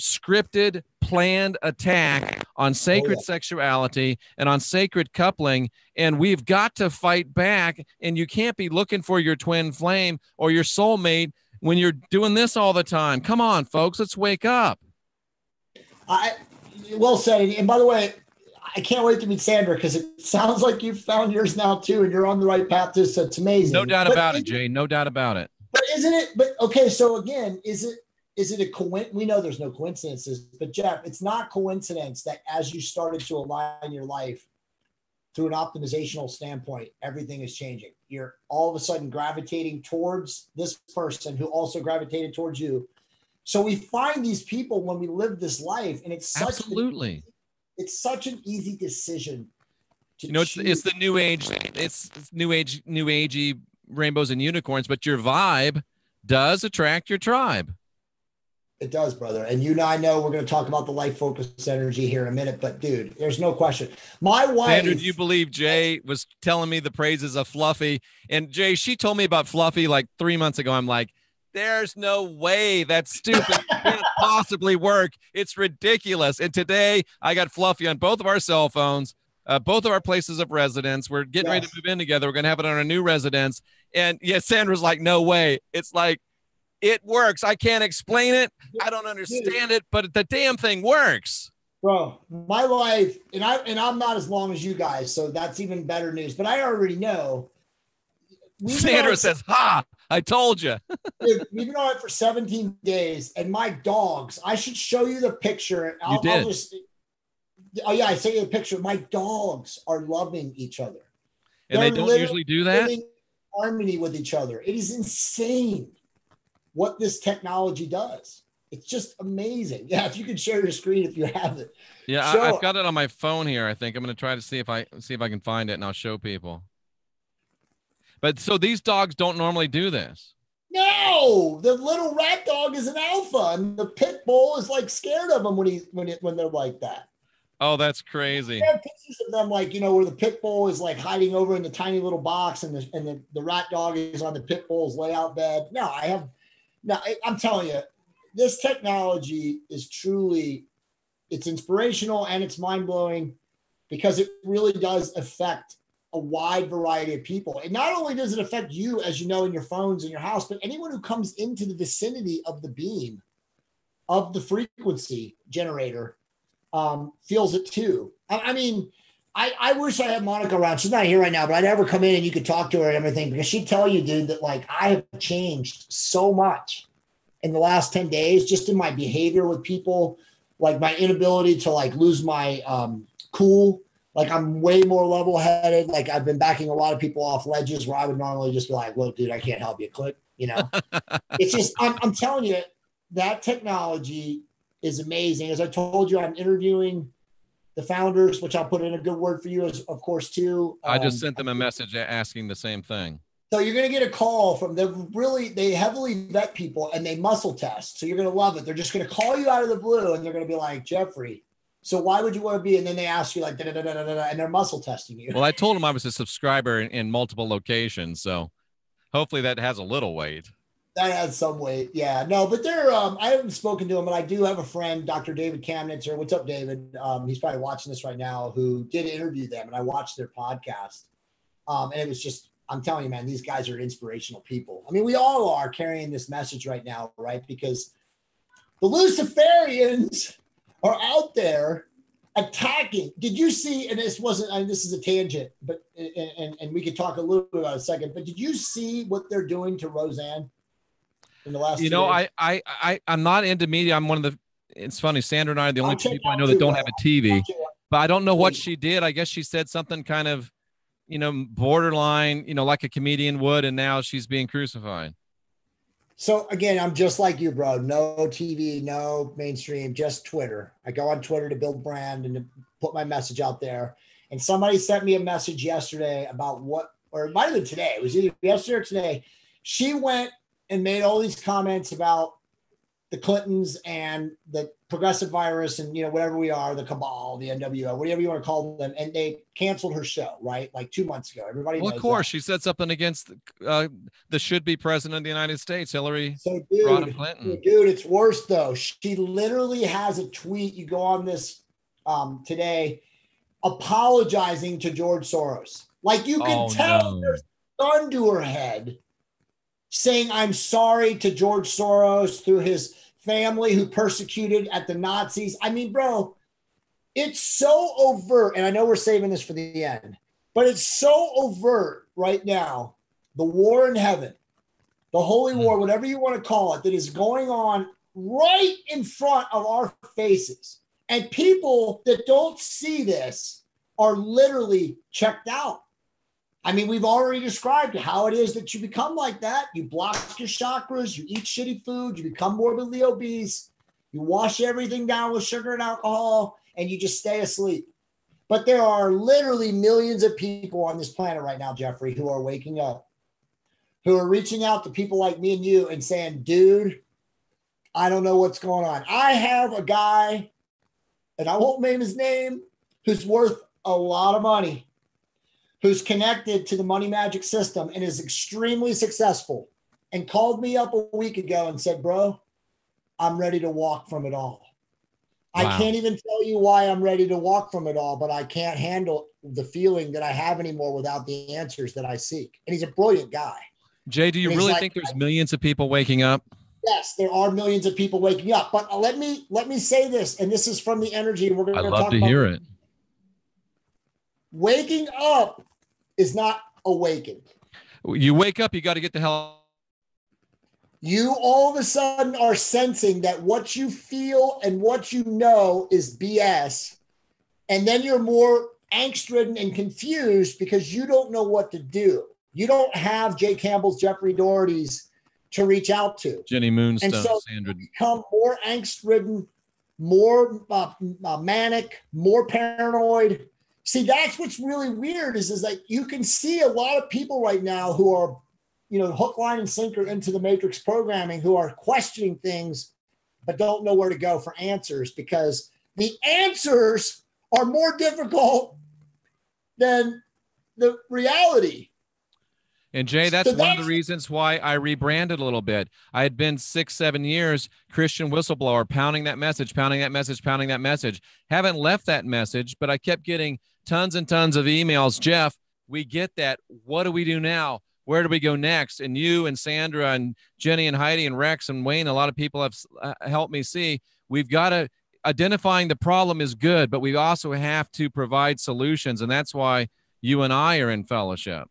scripted, planned attack on sacred sexuality and on sacred coupling. And we've got to fight back. And you can't be looking for your twin flame or your soulmate when you're doing this all the time. Come on, folks, let's wake up. Well said. And by the way, I can't wait to meet Sandra, because it sounds like you've found yours now too, and you're on the right path too. So it's amazing. No doubt about it, Jay. No doubt about it. But isn't it? But okay, so again, is it a coincidence? We know there's no coincidences, but Jeff, it's not coincidence that as you started to align your life through an optimizational standpoint, everything is changing. You're all of a sudden gravitating towards this person who also gravitated towards you. So we find these people when we live this life, and it's absolutely. It's such an easy decision to it's the new age, it's new agey rainbows and unicorns, but your vibe does attract your tribe. It does, brother. And you and I know we're going to talk about the life focused energy here in a minute, but dude, there's no question. My wife. Sandra, do you believe Jay was telling me the praises of Fluffy? And Jay, she told me about Fluffy like 3 months ago. I'm like, there's no way, that's stupid. It can't possibly work. It's ridiculous. And today I got Fluffy on both of our cell phones, both of our places of residence. We're getting ready to move in together. We're going to have it on our new residence. And yes, Sandra's like, no way. It's like, it works. I can't explain it. I don't understand it, but the damn thing works. Bro, my life, and I'm not as long as you guys, so that's even better news. But I already know. Sandra says, "Ha! I told you." Dude, we've been on it for 17 days, and my dogs. I should show you the picture. You did. Oh yeah, I sent you the picture. My dogs are loving each other, and they don't usually do that. In harmony with each other. It is insane what this technology does. It's just amazing. Yeah, if you could share your screen if you have it. Yeah, I've got it on my phone here. I think I'm going to try to see if I can find it, and I'll show people. But so these dogs don't normally do this. No, the little rat dog is an alpha, and the pit bull is like scared of them when they're like that. Oh, that's crazy. I have pictures of them, like, you know, where the pit bull is like hiding over in the tiny little box, and the rat dog is on the pit bull's layout bed. I'm telling you, this technology is truly, it's inspirational and it's mind-blowing because it really does affect a wide variety of people. And not only does it affect you, as you know, in your phones in your house, but anyone who comes into the vicinity of the beam of the frequency generator feels it too. I mean, I wish I had Monica around. She's not here right now, but I'd ever come in and you could talk to her and everything, because she'd tell you, dude, that like I have changed so much in the last 10 days, just in my behavior with people, like my inability to like lose my cool. Like I'm way more level-headed. Like I've been backing a lot of people off ledges where I would normally just be like, look, dude, I can't help you. Click, you know. It's just, I'm telling you, that technology is amazing. As I told you, I'm interviewing the founders, which I'll put in a good word for you, as of course, too. I just sent them a message asking the same thing. So you're going to get a call from them. They heavily vet people and they muscle test. So you're going to love it. They're just going to call you out of the blue and they're going to be like, Jeffrey, so why would you want to be? And then they ask you like, da, da, da, da, da, and they're muscle testing you. Well, I told them I was a subscriber in multiple locations. So hopefully that has a little weight. That has some weight. Yeah, no, but they're, I haven't spoken to him, but I do have a friend, Dr. David Kamnitzer. What's up, David? He's probably watching this right now, who did interview them, and I watched their podcast. And it was just, I'm telling you, man, these guys are inspirational people. I mean, we all are carrying this message right now, right? Because the Luciferians are out there attacking. Did you see, and this wasn't, I mean, this is a tangent, but, and we could talk a little bit about it in a second, but did you see what they're doing to Roseanne in the last You know, I'm not into media. I'm one of the, it's funny, Sandra and I are the only two people I know that don't have a TV, but I don't know what she did. I guess she said something kind of, you know, borderline, you know, like a comedian would, and now she's being crucified. So again, I'm just like you, bro. No TV, no mainstream, just Twitter. I go on Twitter to build brand and to put my message out there. And somebody sent me a message yesterday about what, or it might have been today. It was either yesterday or today. She went and made all these comments about the Clintons and the progressive virus and, you know, whatever we are, the cabal, the NWO, whatever you want to call them. And they canceled her show, right? Like 2 months ago. Everybody knows. Well, of course, she said something against the should-be president of the United States, Hillary Rodham Clinton. Dude, it's worse, though. She literally has a tweet. You go on this today, apologizing to George Soros. Like you can tell there's a gun to her head, saying, I'm sorry to George Soros through his family who persecuted at the Nazis. I mean, bro, it's so overt. And I know we're saving this for the end, but it's so overt right now. The war in heaven, the holy war, whatever you want to call it, that is going on right in front of our faces. And people that don't see this are literally checked out. I mean, we've already described how it is that you become like that. You block your chakras, you eat shitty food, you become morbidly obese, you wash everything down with sugar and alcohol, and you just stay asleep. But there are literally millions of people on this planet right now, Jeffrey, who are waking up, who are reaching out to people like me and you and saying, dude, I don't know what's going on. I have a guy, and I won't name his name, who's worth a lot of money, who's connected to the money magic system and is extremely successful, and called me up a week ago and said, bro, I'm ready to walk from it all. Wow. I can't even tell you why I'm ready to walk from it all, but I can't handle the feeling that I have anymore without the answers that I seek. And he's a brilliant guy. Jay, do you really think there's millions of people waking up? Yes, there are millions of people waking up. But let me say this, and this is from the energy. And we're going to talk about. I'd love to hear it. Waking up is not awakened. You wake up, you got to get the hell. You all of a sudden are sensing that what you feel and what you know is BS. And then you're more angst-ridden and confused because you don't know what to do. You don't have Jay Campbell's, Jeffrey Doherty's to reach out to. Jenny Moonstone, and so Sandra. You become more angst-ridden, more manic, more paranoid. See, that's what's really weird is like you can see a lot of people right now who are, hook, line, and sinker into the matrix programming, who are questioning things, but don't know where to go for answers because the answers are more difficult than the reality. And Jay, that's one of the reasons why I rebranded a little bit. I had been 6-7 years Christian whistleblower, pounding that message. Haven't left that message, but I kept getting tons and tons of emails. Jeff, we get that. What do we do now? Where do we go next? And you and Sandra and Jenny and Heidi and Rex and Wayne, a lot of people have helped me see we've got to identifying the problem is good, but we also have to provide solutions. And that's why you and I are in fellowship.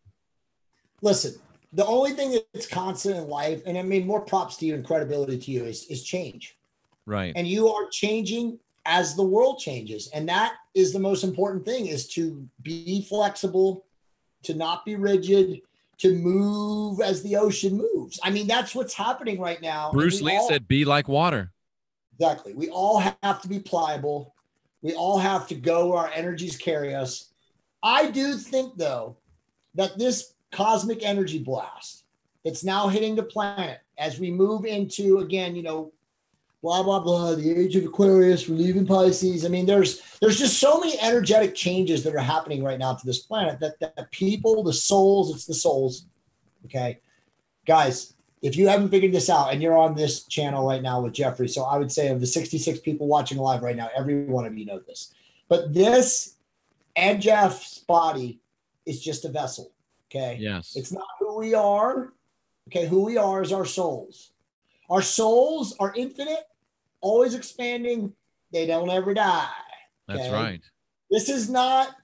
Listen, the only thing that's constant in life, and I mean, more props to you and credibility to you, is change. Right. And you are changing as the world changes. And that is the most important thing, is to be flexible, to not be rigid, to move as the ocean moves. I mean, that's what's happening right now. Bruce Lee said, be like water. Exactly. We all have to be pliable. We all have to go where our energies carry us. I do think, though, that this cosmic energy blast that's now hitting the planet as we move into, again, blah, blah, blah, the age of Aquarius, we're leaving Pisces. I mean, there's just so many energetic changes that are happening right now to this planet that the people, the souls, it's the souls. Okay. Guys, if you haven't figured this out, and you're on this channel right now with Jeffrey, so I would say of the 66 people watching live right now, every one of you know this. But this and Jeff's body is just a vessel. Okay. Yes. It's not who we are. Okay. Who we are is our souls. Our souls are infinite, always expanding. They don't ever die. Okay? That's right. This is not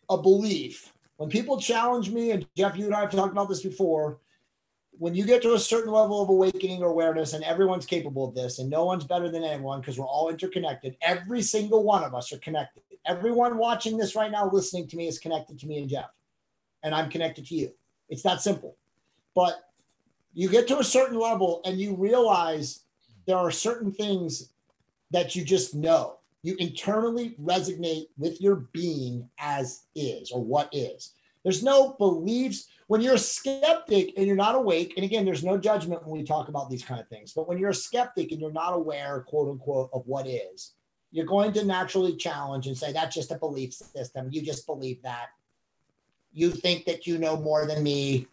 a belief. When people challenge me, and Jeff, you and I have talked about this before, when you get to a certain level of awakening or awareness, and everyone's capable of this, and no one's better than anyone because we're all interconnected. Every single one of us are connected. Everyone watching this right now, listening to me, is connected to me and Jeff. And I'm connected to you. It's that simple. But you get to a certain level and you realize there are certain things that you just know. You internally resonate with your being as is, or what is. There's no beliefs. When you're a skeptic and you're not awake, and again, there's no judgment when we talk about these kind of things, but when you're a skeptic and you're not aware, quote unquote, of what is, you're going to naturally challenge and say, that's just a belief system. You just believe that. You think that you know more than me.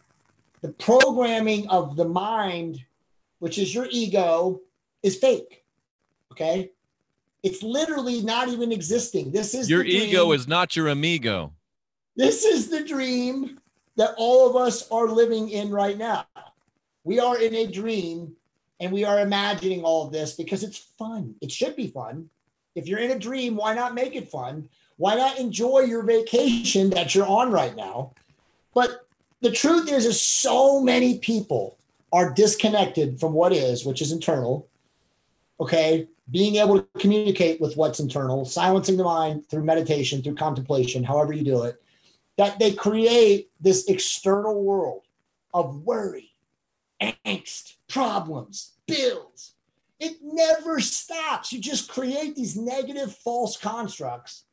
The programming of the mind, which is your ego, is fake. Okay? It's literally not even existing. This is your ego is not your amigo. This is the dream that all of us are living in right now. We are in a dream and we are imagining all of this because it's fun. It should be fun. If you're in a dream, why not make it fun? Why not enjoy your vacation that you're on right now? But the truth is so many people are disconnected from what is, which is internal. Okay. Being able to communicate with what's internal, silencing the mind through meditation, through contemplation, however you do it, that they create this external world of worry, angst, problems, bills. It never stops. You just create these negative false constructs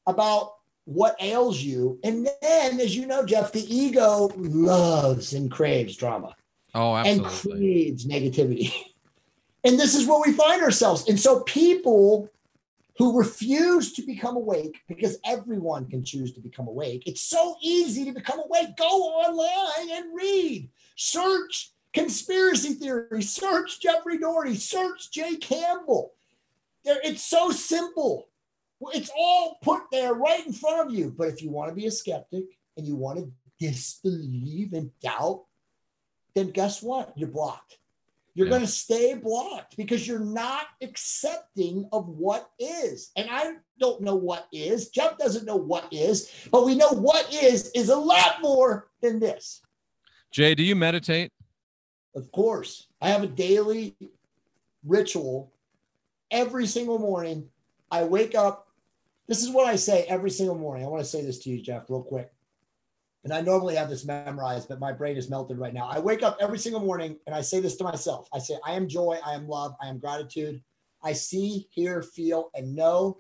about what ails you. And then, as you know, Jeff, the ego loves and craves drama. Oh, absolutely. And craves negativity. And this is where we find ourselves. And so people who refuse to become awake, because everyone can choose to become awake. It's so easy to become awake. Go online and read. Search conspiracy theory. Search Jeffrey Doherty. Search Jay Campbell. It's so simple. It's all put there right in front of you. But if you want to be a skeptic and you want to disbelieve and doubt, then guess what? You're blocked. You're going to stay blocked because you're not accepting of what is. And I don't know what is. Jeff doesn't know what is, but we know what is a lot more than this. Jay, do you meditate? Of course. I have a daily ritual every single morning. I wake up. This is what I say every single morning. I want to say this to you, Jeff, real quick. And I normally have this memorized, but my brain is melted right now. I wake up every single morning and I say this to myself. I say, I am joy, I am love, I am gratitude. I see, hear, feel, and know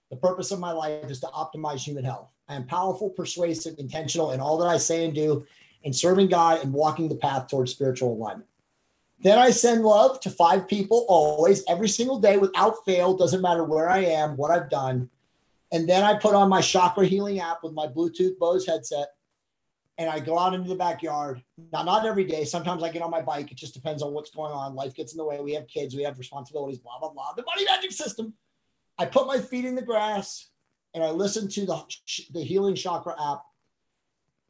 the purpose of my life is to optimize human health. I am powerful, persuasive, intentional in all that I say and do, and serving God and walking the path towards spiritual alignment. Then I send love to 5 people always, every single day without fail. Doesn't matter where I am, what I've done. And then I put on my chakra healing app with my Bluetooth Bose headset. And I go out into the backyard. Now, not every day. Sometimes I get on my bike. It just depends on what's going on. Life gets in the way. We have kids. We have responsibilities, blah, blah, blah. The money magic system. I put my feet in the grass and I listen to the healing chakra app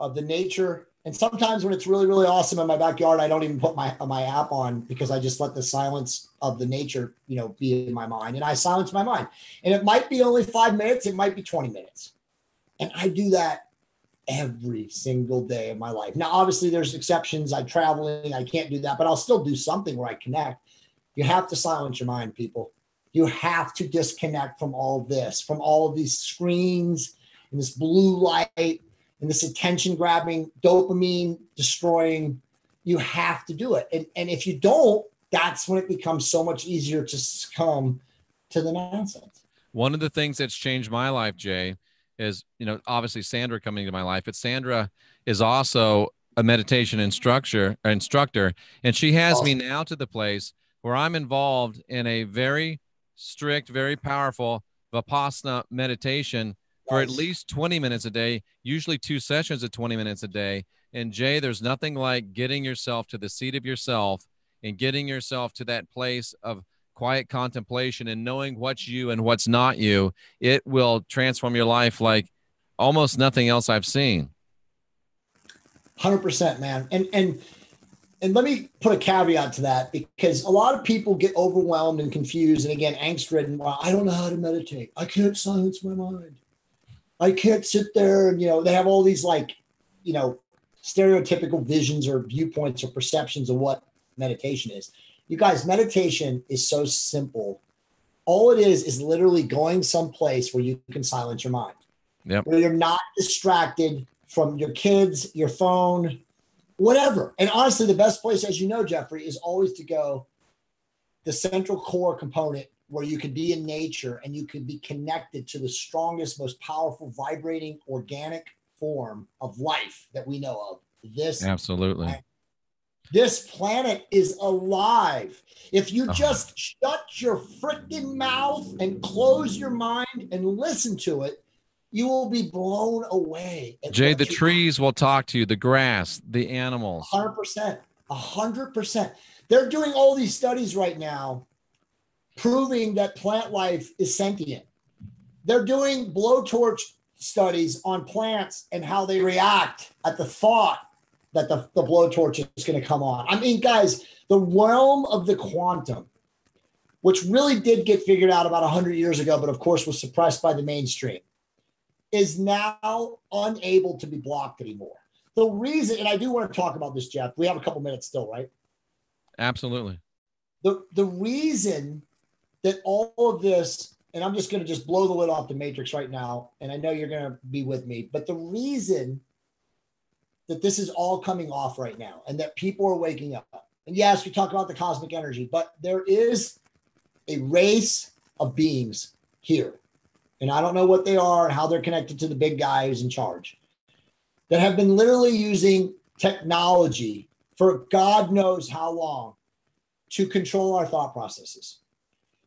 of the nature. And sometimes when it's really, really awesome in my backyard, I don't even put my app on because I just let the silence of the nature, be in my mind. And I silence my mind. And it might be only 5 minutes. It might be 20 minutes. And I do that every single day of my life. Now, obviously there's exceptions. I'm traveling. I can't do that, but I'll still do something where I connect. You have to silence your mind, people. You have to disconnect from all this, from all of these screens and this blue light and this attention grabbing, dopamine destroying. You have to do it. And if you don't, that's when it becomes so much easier to succumb to the nonsense. One of the things that's changed my life, Jay, is, obviously SANDRA coming into my life. But SANDRA is also a meditation instructor, and she has me now to the place where I'm involved in a very strict, very powerful Vipassana meditation for at least 20 minutes a day, usually 2 sessions of 20 minutes a day. And Jay, there's nothing like getting yourself to the seat of yourself and getting yourself to that place of quiet contemplation and knowing what's you and what's not you. It will transform your life like almost nothing else I've seen. 100%, man. And let me put a caveat to that, because a lot of people get overwhelmed and confused and, again, angst-ridden. Well, I don't know how to meditate. I can't silence my mind. I can't sit there and, they have all these stereotypical visions or viewpoints or perceptions of what meditation is. You guys, meditation is so simple. All it is literally going someplace where you can silence your mind, where you're not distracted from your kids, your phone, whatever. And honestly, the best place, as you know, Jeffrey, is always to go the central core component where you can be in nature and you can be connected to the strongest, most powerful, vibrating, organic form of life that we know of. Absolutely. This planet is alive. If you just shut your freaking mouth and close your mind and listen to it, you will be blown away. Jay, the trees will talk to you, the grass, the animals. 100%. 100%. They're doing all these studies right now proving that plant life is sentient. They're doing blowtorch studies on plants and how they react at the thought that the blowtorch is going to come on. I mean, guys, the realm of the quantum, which really did get figured out about 100 years ago, but of course was suppressed by the mainstream, is now unable to be blocked anymore. The reason, and I do want to talk about this, Jeff, we have a couple minutes still, right? Absolutely. The reason that all of this, and I'm just going to just blow the lid off the matrix right now, and I know you're going to be with me, but the reason that this is all coming off right now and that people are waking up. And yes, we talk about the cosmic energy, but there is a race of beings here. And I don't know what they are and how they're connected to the big guy who's in charge, that have been literally using technology for God knows how long to control our thought processes,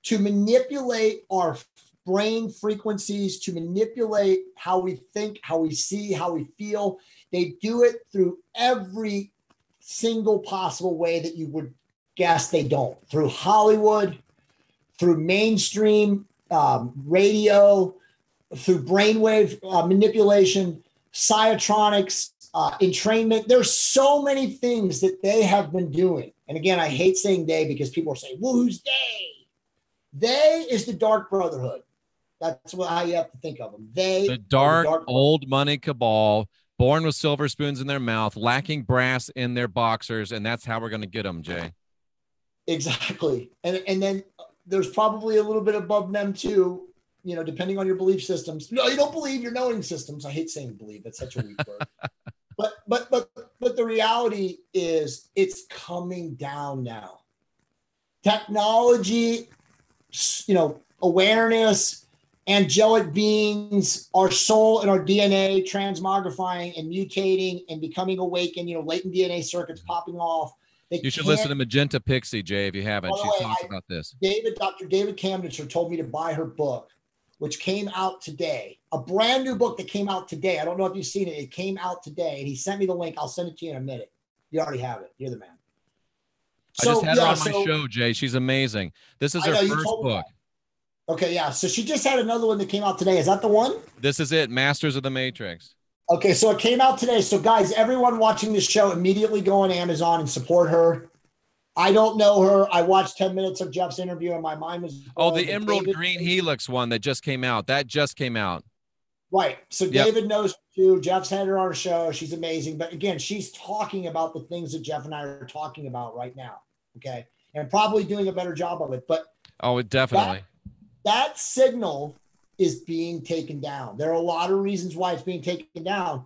to manipulate our brain frequencies, to manipulate how we think, how we see, how we feel. They do it through every single possible way that you would guess they don't. Through Hollywood, through mainstream radio, through brainwave manipulation, psychotronics, entrainment. There's so many things that they have been doing. And again, I hate saying they because people are saying, well, who's they? They is the dark brotherhood. That's how you have to think of them. The dark old money cabal, born with silver spoons in their mouth, lacking brass in their boxers, and that's how we're going to get them, Jay. Exactly. And then there's probably a little bit above them too, you know, depending on your belief systems. No, you don't believe your knowing systems. I hate saying believe. That's such a weak word. But the reality is it's coming down now. Technology, you know, awareness, angelic beings, our soul and our DNA transmogrifying and mutating and becoming awakened, you know, latent DNA circuits popping off. You should listen to Magenta Pixie, Jay, if you haven't. She talks about this. Dr. David Campbell told me to buy her book, which came out today. A brand new book that came out today. I don't know if you've seen it. It came out today, and he sent me the link. I'll send it to you in a minute. You already have it. You're the man. I just had her on my show, Jay. She's amazing. This is her first book. Okay, yeah. So she just had another one that came out today. Is that the one? This is it, Masters of the Matrix. Okay, so it came out today. So guys, everyone watching this show, immediately go on Amazon and support her. I don't know her. I watched 10 minutes of Jeff's interview and my mind was blown. Oh, the Emerald Green Helix one that just came out. That just came out. Right. So David knows her too. Jeff's had her on her show. She's amazing. But again, she's talking about the things that Jeff and I are talking about right now. Okay. And probably doing a better job of it. But definitely. That signal is being taken down. There are a lot of reasons why it's being taken down.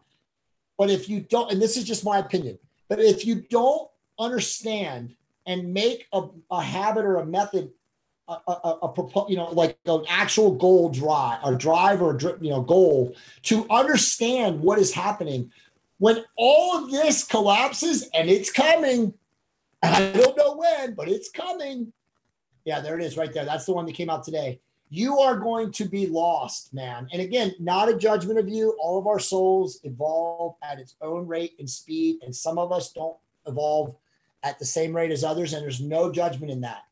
But if you don't, and this is just my opinion, but if you don't understand and make a habit or a method, you know, like an actual goal drive or goal to understand what is happening, when all of this collapses, and it's coming, I don't know when, but it's coming. Yeah, there it is right there. That's the one that came out today. You are going to be lost, man. And again, not a judgment of you. All of our souls evolve at its own rate and speed, and some of us don't evolve at the same rate as others, and there's no judgment in that.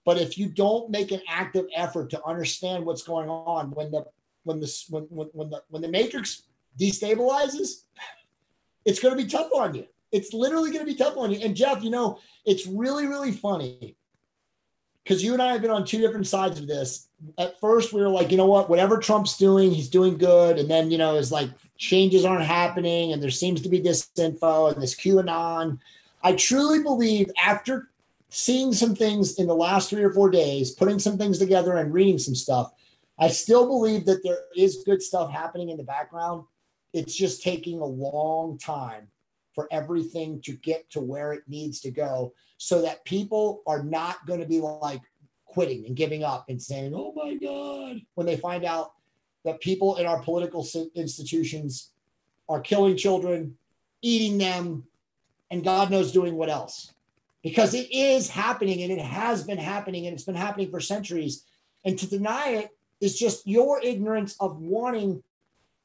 But if you don't make an active effort to understand what's going on, when the matrix destabilizes, it's going to be tough on you. It's literally going to be tough on you. And Jeff, you know, it's really, really funny because you and I have been on two different sides of this. At first, we were like, you know what, whatever Trump's doing, he's doing good. And then, you know, it's like changes aren't happening and there seems to be disinfo and this QAnon. I truly believe after seeing some things in the last 3 or 4 days, putting some things together and reading some stuff, I still believe that there is good stuff happening in the background. It's just taking a long time for everything to get to where it needs to go so that people are not going to be like quitting and giving up and saying, oh my God, when they find out that people in our political institutions are killing children, eating them, and God knows doing what else. Because it is happening and it has been happening and it's been happening for centuries. And to deny it is just your ignorance of wanting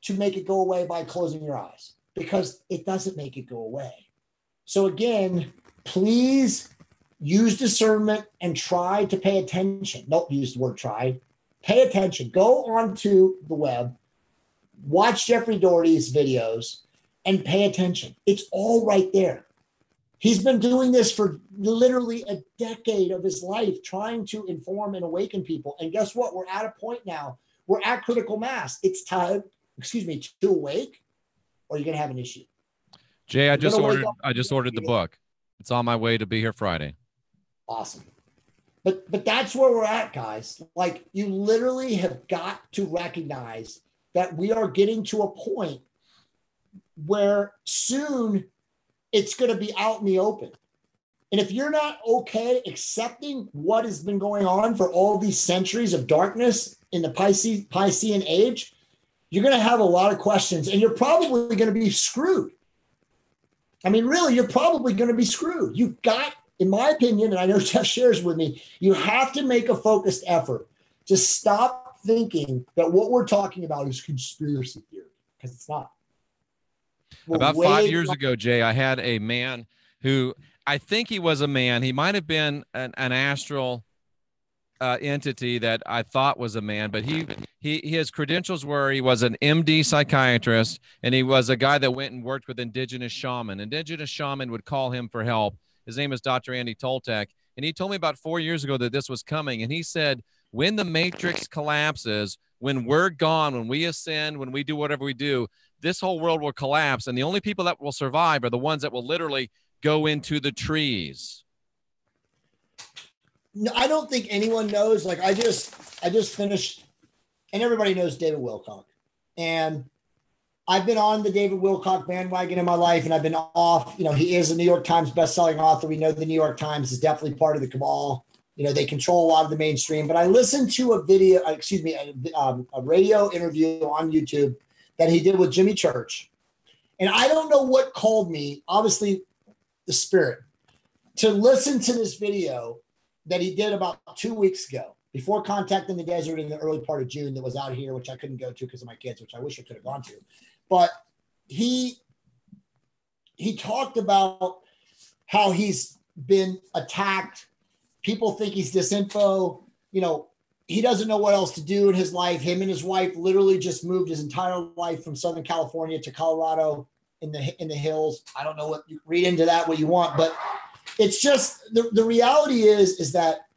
to make it go away by closing your eyes, because it doesn't make it go away. So again, please use discernment and try to pay attention. Don't use the word try. Pay attention. Go onto the web, watch Jeffrey Doherty's videos, and pay attention. It's all right there. He's been doing this for literally a decade of his life, trying to inform and awaken people. And guess what? We're at a point now. We're at critical mass. It's time, to awake, or you're going to have an issue. Jay, I just ordered the book. It's on my way to be here Friday. Awesome. But that's where we're at, guys. Like, you literally have got to recognize that we are getting to a point where soon it's going to be out in the open. And if you're not okay accepting what has been going on for all these centuries of darkness in the Piscean age, you're going to have a lot of questions and you're probably going to be screwed. I mean, really, you're probably going to be screwed. You've got in my opinion, and I know Jeff shares with me, you have to make a focused effort to stop thinking that what we're talking about is conspiracy theory, because it's not. About 5 years ago, Jay, I had a man who, I think he was a man. He might have been an astral entity that I thought was a man, but his credentials were he was an MD psychiatrist, and he was a guy that went and worked with indigenous shaman. Indigenous shaman would call him for help. His name is Dr. Andy Toltec, and he told me about 4 years ago that this was coming, and he said, when the matrix collapses, when we're gone, when we ascend, when we do whatever we do, this whole world will collapse, and the only people that will survive are the ones that will literally go into the trees. No, I don't think anyone knows. Like I just finished, and everybody knows David Wilcock, and I've been on the David Wilcock bandwagon in my life, and I've been off. You know, he is a New York Times bestselling author. We know the New York Times is definitely part of the cabal. You know, they control a lot of the mainstream. But I listened to a radio interview on YouTube that he did with Jimmy Church, and I don't know what called me. Obviously, the spirit to listen to this video that he did about 2 weeks ago before Contact in the Desert in the early part of June that was out here, which I couldn't go to because of my kids, which I wish I could have gone to. But he talked about how he's been attacked. People think he's disinfo. You know, he doesn't know what else to do in his life. Him and his wife literally just moved his entire life from Southern California to Colorado in the hills. I don't know what you read into that, what you want, but it's just the reality is that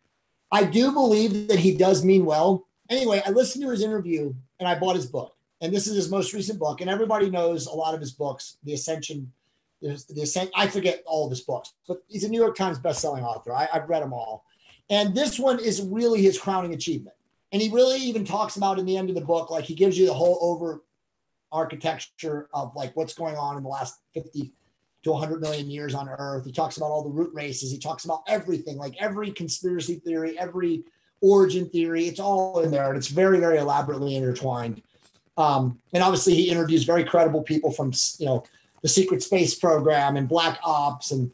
I do believe that he does mean well. Anyway, I listened to his interview and I bought his book. And this is his most recent book. And everybody knows a lot of his books, The Ascension. I forget all of his books, but he's a New York Times bestselling author. I've read them all. And this one is really his crowning achievement. And he really even talks about in the end of the book, like he gives you the whole over architecture of like what's going on in the last 50 to 100 million years on Earth. He talks about all the root races. He talks about everything, like every conspiracy theory, every origin theory. It's all in there, and it's very, very elaborately intertwined. And obviously, he interviews very credible people from, you know, the secret space program and black ops and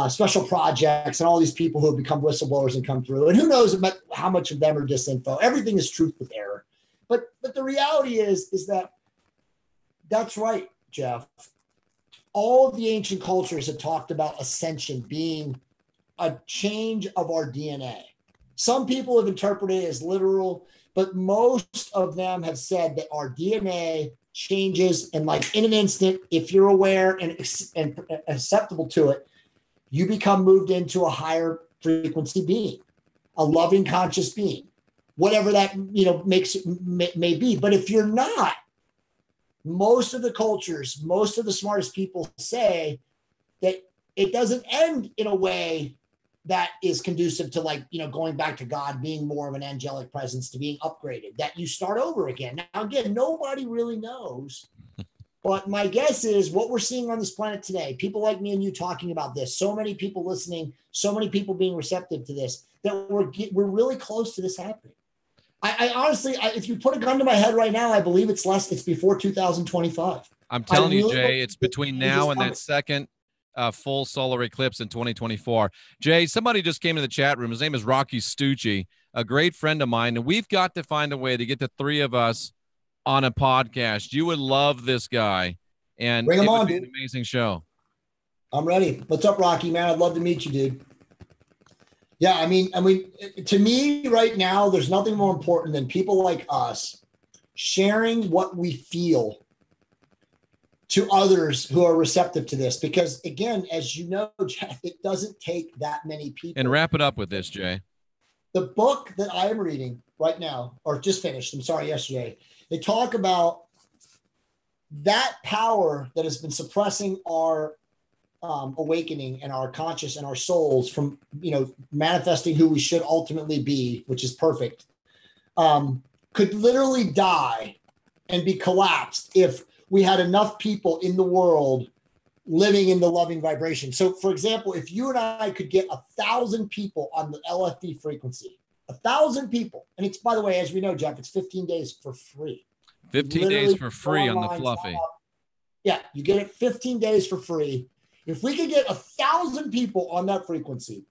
special projects and all these people who have become whistleblowers and come through. And who knows about how much of them are disinfo? Everything is truth with error. But the reality is that that's right, Jeff. All of the ancient cultures have talked about ascension being a change of our DNA. Some people have interpreted it as literal, but most of them have said that our DNA changes, and like in an instant, if you're aware and acceptable to it, you become moved into a higher frequency being, a loving conscious being, whatever that, you know, may be. But if you're not, most of the cultures, most of the smartest people say that it doesn't end in a way that is conducive to, like, you know, going back to God, being more of an angelic presence, to being upgraded, that you start over again. Now, again, nobody really knows, but my guess is what we're seeing on this planet today, people like me and you talking about this, so many people listening, so many people being receptive to this, that we're really close to this happening. I honestly, if you put a gun to my head right now, I believe it's before 2025. I'm telling you, Jay, it's between now and that second full solar eclipse in 2024. Jay, somebody just came to the chat room. His name is Rocky Stucci, a great friend of mine, and we've got to find a way to get the three of us on a podcast. You would love this guy, and bring him on, dude. An amazing show. I'm ready. What's up, Rocky, man? I'd love to meet you, dude. Yeah, I mean, to me right now, there's nothing more important than people like us sharing what we feel to others who are receptive to this. Because again, as you know, Jeff, it doesn't take that many people. And wrap it up with this, Jay. The book that I am reading right now, or just finished, yesterday, they talk about that power that has been suppressing our awakening and our conscious and our souls from, you know, manifesting who we should ultimately be, which is perfect, could literally die and be collapsed if we had enough people in the world living in the loving vibration. So for example, if you and I could get 1,000 people on the LFV frequency, 1,000 people, and it's, by the way, as we know, Jeff, it's 15 days for free. 15 days for free on the Fluffy. Yeah, you get it 15 days for free. If we could get 1,000 people on that frequency,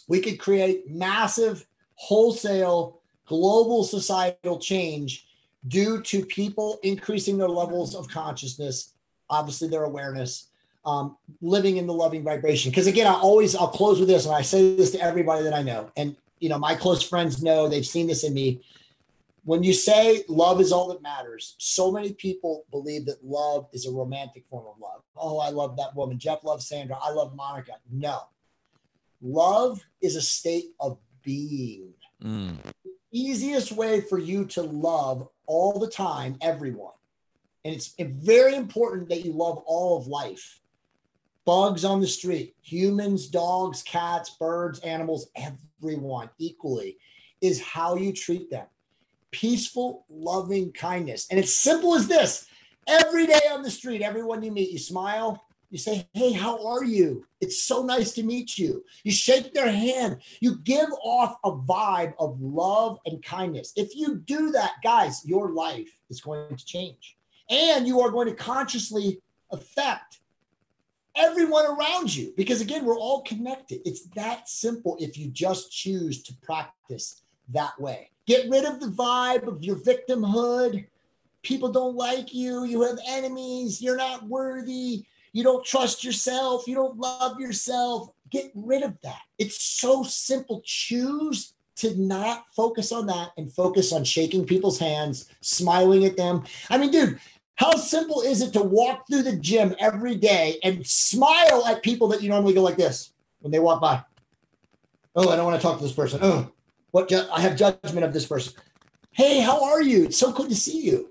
we could create massive wholesale global societal change due to people increasing their levels of consciousness, obviously their awareness, living in the loving vibration. Because again, I'll close with this, and I say this to everybody that I know. And, you know, my close friends know, they've seen this in me. When you say love is all that matters, so many people believe that love is a romantic form of love. Oh, I love that woman. Jeff loves Sandra. I love Monica. No. Love is a state of being. The easiest way for you to love all the time, everyone. And it's very important that you love all of life. Bugs on the street, humans, dogs, cats, birds, animals, everyone equally, is how you treat them. Peaceful, loving kindness. And it's simple as this. Every day on the street, everyone you meet, you smile, you say, hey, how are you? It's so nice to meet you. You shake their hand. You give off a vibe of love and kindness. If you do that, guys, your life is going to change. And you are going to consciously affect everyone around you. Because again, we're all connected. It's that simple if you just choose to practice that way. Get rid of the vibe of your victimhood. People don't like you. You have enemies. You're not worthy. You don't trust yourself. You don't love yourself. Get rid of that. It's so simple. Choose to not focus on that and focus on shaking people's hands, smiling at them. I mean, dude, how simple is it to walk through the gym every day and smile at people that you normally go like this when they walk by? Oh, I don't want to talk to this person. Oh, I have judgment of this person. Hey, how are you? It's so good to see you.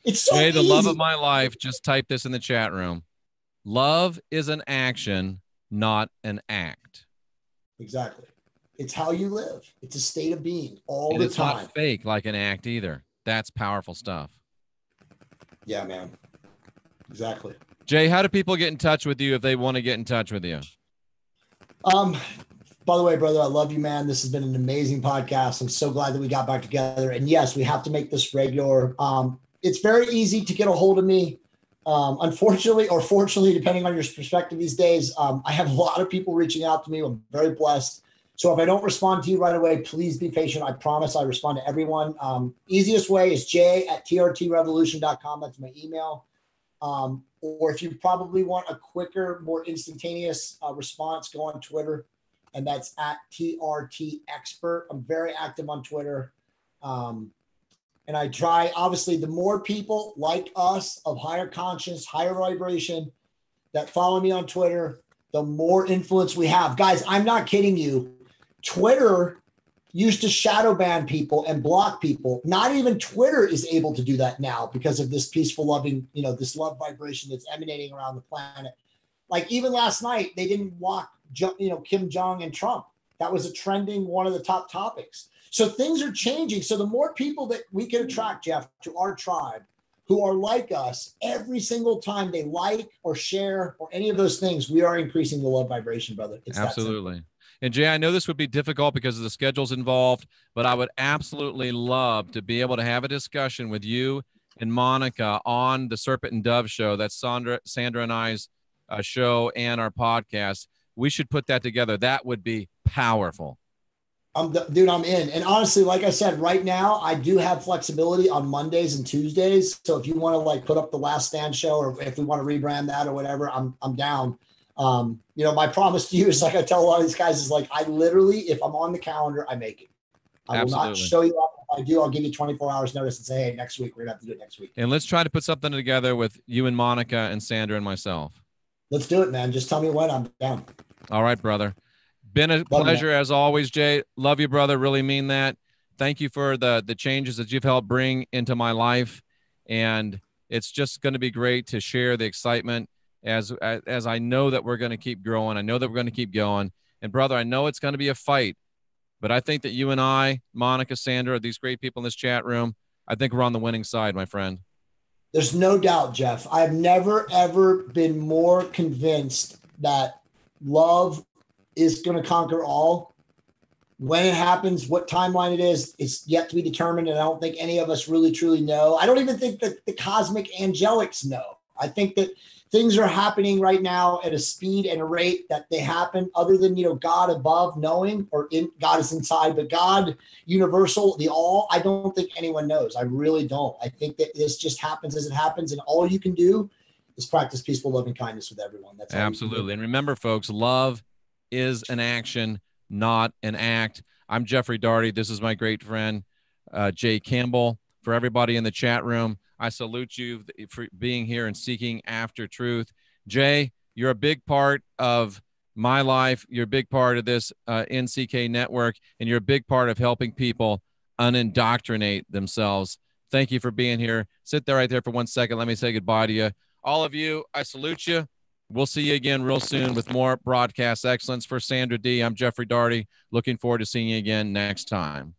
It's so Hey, the easy. love of my life, just type this in the chat room. Love is an action, not an act. Exactly. It's how you live. It's a state of being all the time. It's not fake like an act either. That's powerful stuff. Yeah, man. Exactly. Jay, how do people get in touch with you if they want to get in touch with you? By the way, brother, I love you, man. This has been an amazing podcast. I'm so glad that we got back together. And yes, we have to make this regular. It's very easy to get a hold of me. Unfortunately, or fortunately, depending on your perspective these days, I have a lot of people reaching out to me. I'm very blessed. So if I don't respond to you right away, please be patient. I promise I respond to everyone. Easiest way is jay@trtrevolution.com. That's my email. Or if you probably want a quicker, more instantaneous response, go on Twitter. And that's @TRTExpert. I'm very active on Twitter. And I try, obviously, the more people like us of higher conscience, higher vibration that follow me on Twitter, the more influence we have. Guys, I'm not kidding you. Twitter used to shadow ban people and block people. Not even Twitter is able to do that now because of this peaceful, loving, this love vibration that's emanating around the planet. Like even last night, they didn't block, Kim Jong and Trump. That was one of the top topics. So things are changing. So the more people that we can attract, Jeff, to our tribe who are like us, every single time they like or share or any of those things, we are increasing the love vibration, brother. It's absolutely. And Jay, I know this would be difficult because of the schedules involved, but I would absolutely love to be able to have a discussion with you and Monica on the Serpent and Dove show. That's Sandra and I's show and our podcast. We should put that together. That would be powerful. Dude, I'm in. And honestly, like I said, right now, I do have flexibility on Mondays and Tuesdays. So if you want to put up the Last Stand show, or if we want to rebrand that or whatever, I'm down. My promise to you is, like I tell a lot of these guys, is I literally, if I'm on the calendar, I make it. I will not show you up. If I do, I'll give you 24 hours notice and say, hey, next week, we're going to have to do it next week. And let's try to put something together with you and Monica and Sandra and myself. Let's do it, man. Just tell me when. I'm down. All right, brother. Been a pleasure as always, Jay. Love you, brother. Really mean that. Thank you for the changes that you've helped bring into my life. And it's just going to be great to share the excitement as I know that we're going to keep growing. I know that we're going to keep going. And brother, I know it's going to be a fight, but I think that you and I, Monica, Sandra, these great people in this chat room, I think we're on the winning side, my friend. There's no doubt, Jeff. I've never, ever been more convinced that love is going to conquer all. When it happens, what timeline it is yet to be determined. And I don't think any of us really, truly know. I don't even think that the cosmic angelics know. I think that things are happening right now at a speed and a rate that they happen other than, God above knowing, or God is inside, but God, universal, the all, I don't think anyone knows. I really don't. I think that this just happens as it happens. And all you can do is practice peaceful love and kindness with everyone. That's all. Absolutely. And remember, folks, love is an action, not an act. I'm Jeffrey Daugherty. This is my great friend, Jay Campbell. For everybody in the chat room, I salute you for being here and seeking after truth. Jay, you're a big part of my life. You're a big part of this NCK network, and you're a big part of helping people unindoctrinate themselves. Thank you for being here. Sit there right there for 1 second. Let me say goodbye to you. All of you, I salute you. We'll see you again real soon with more broadcast excellence. For Sandra D, I'm Jeffrey Daugherty. Looking forward to seeing you again next time.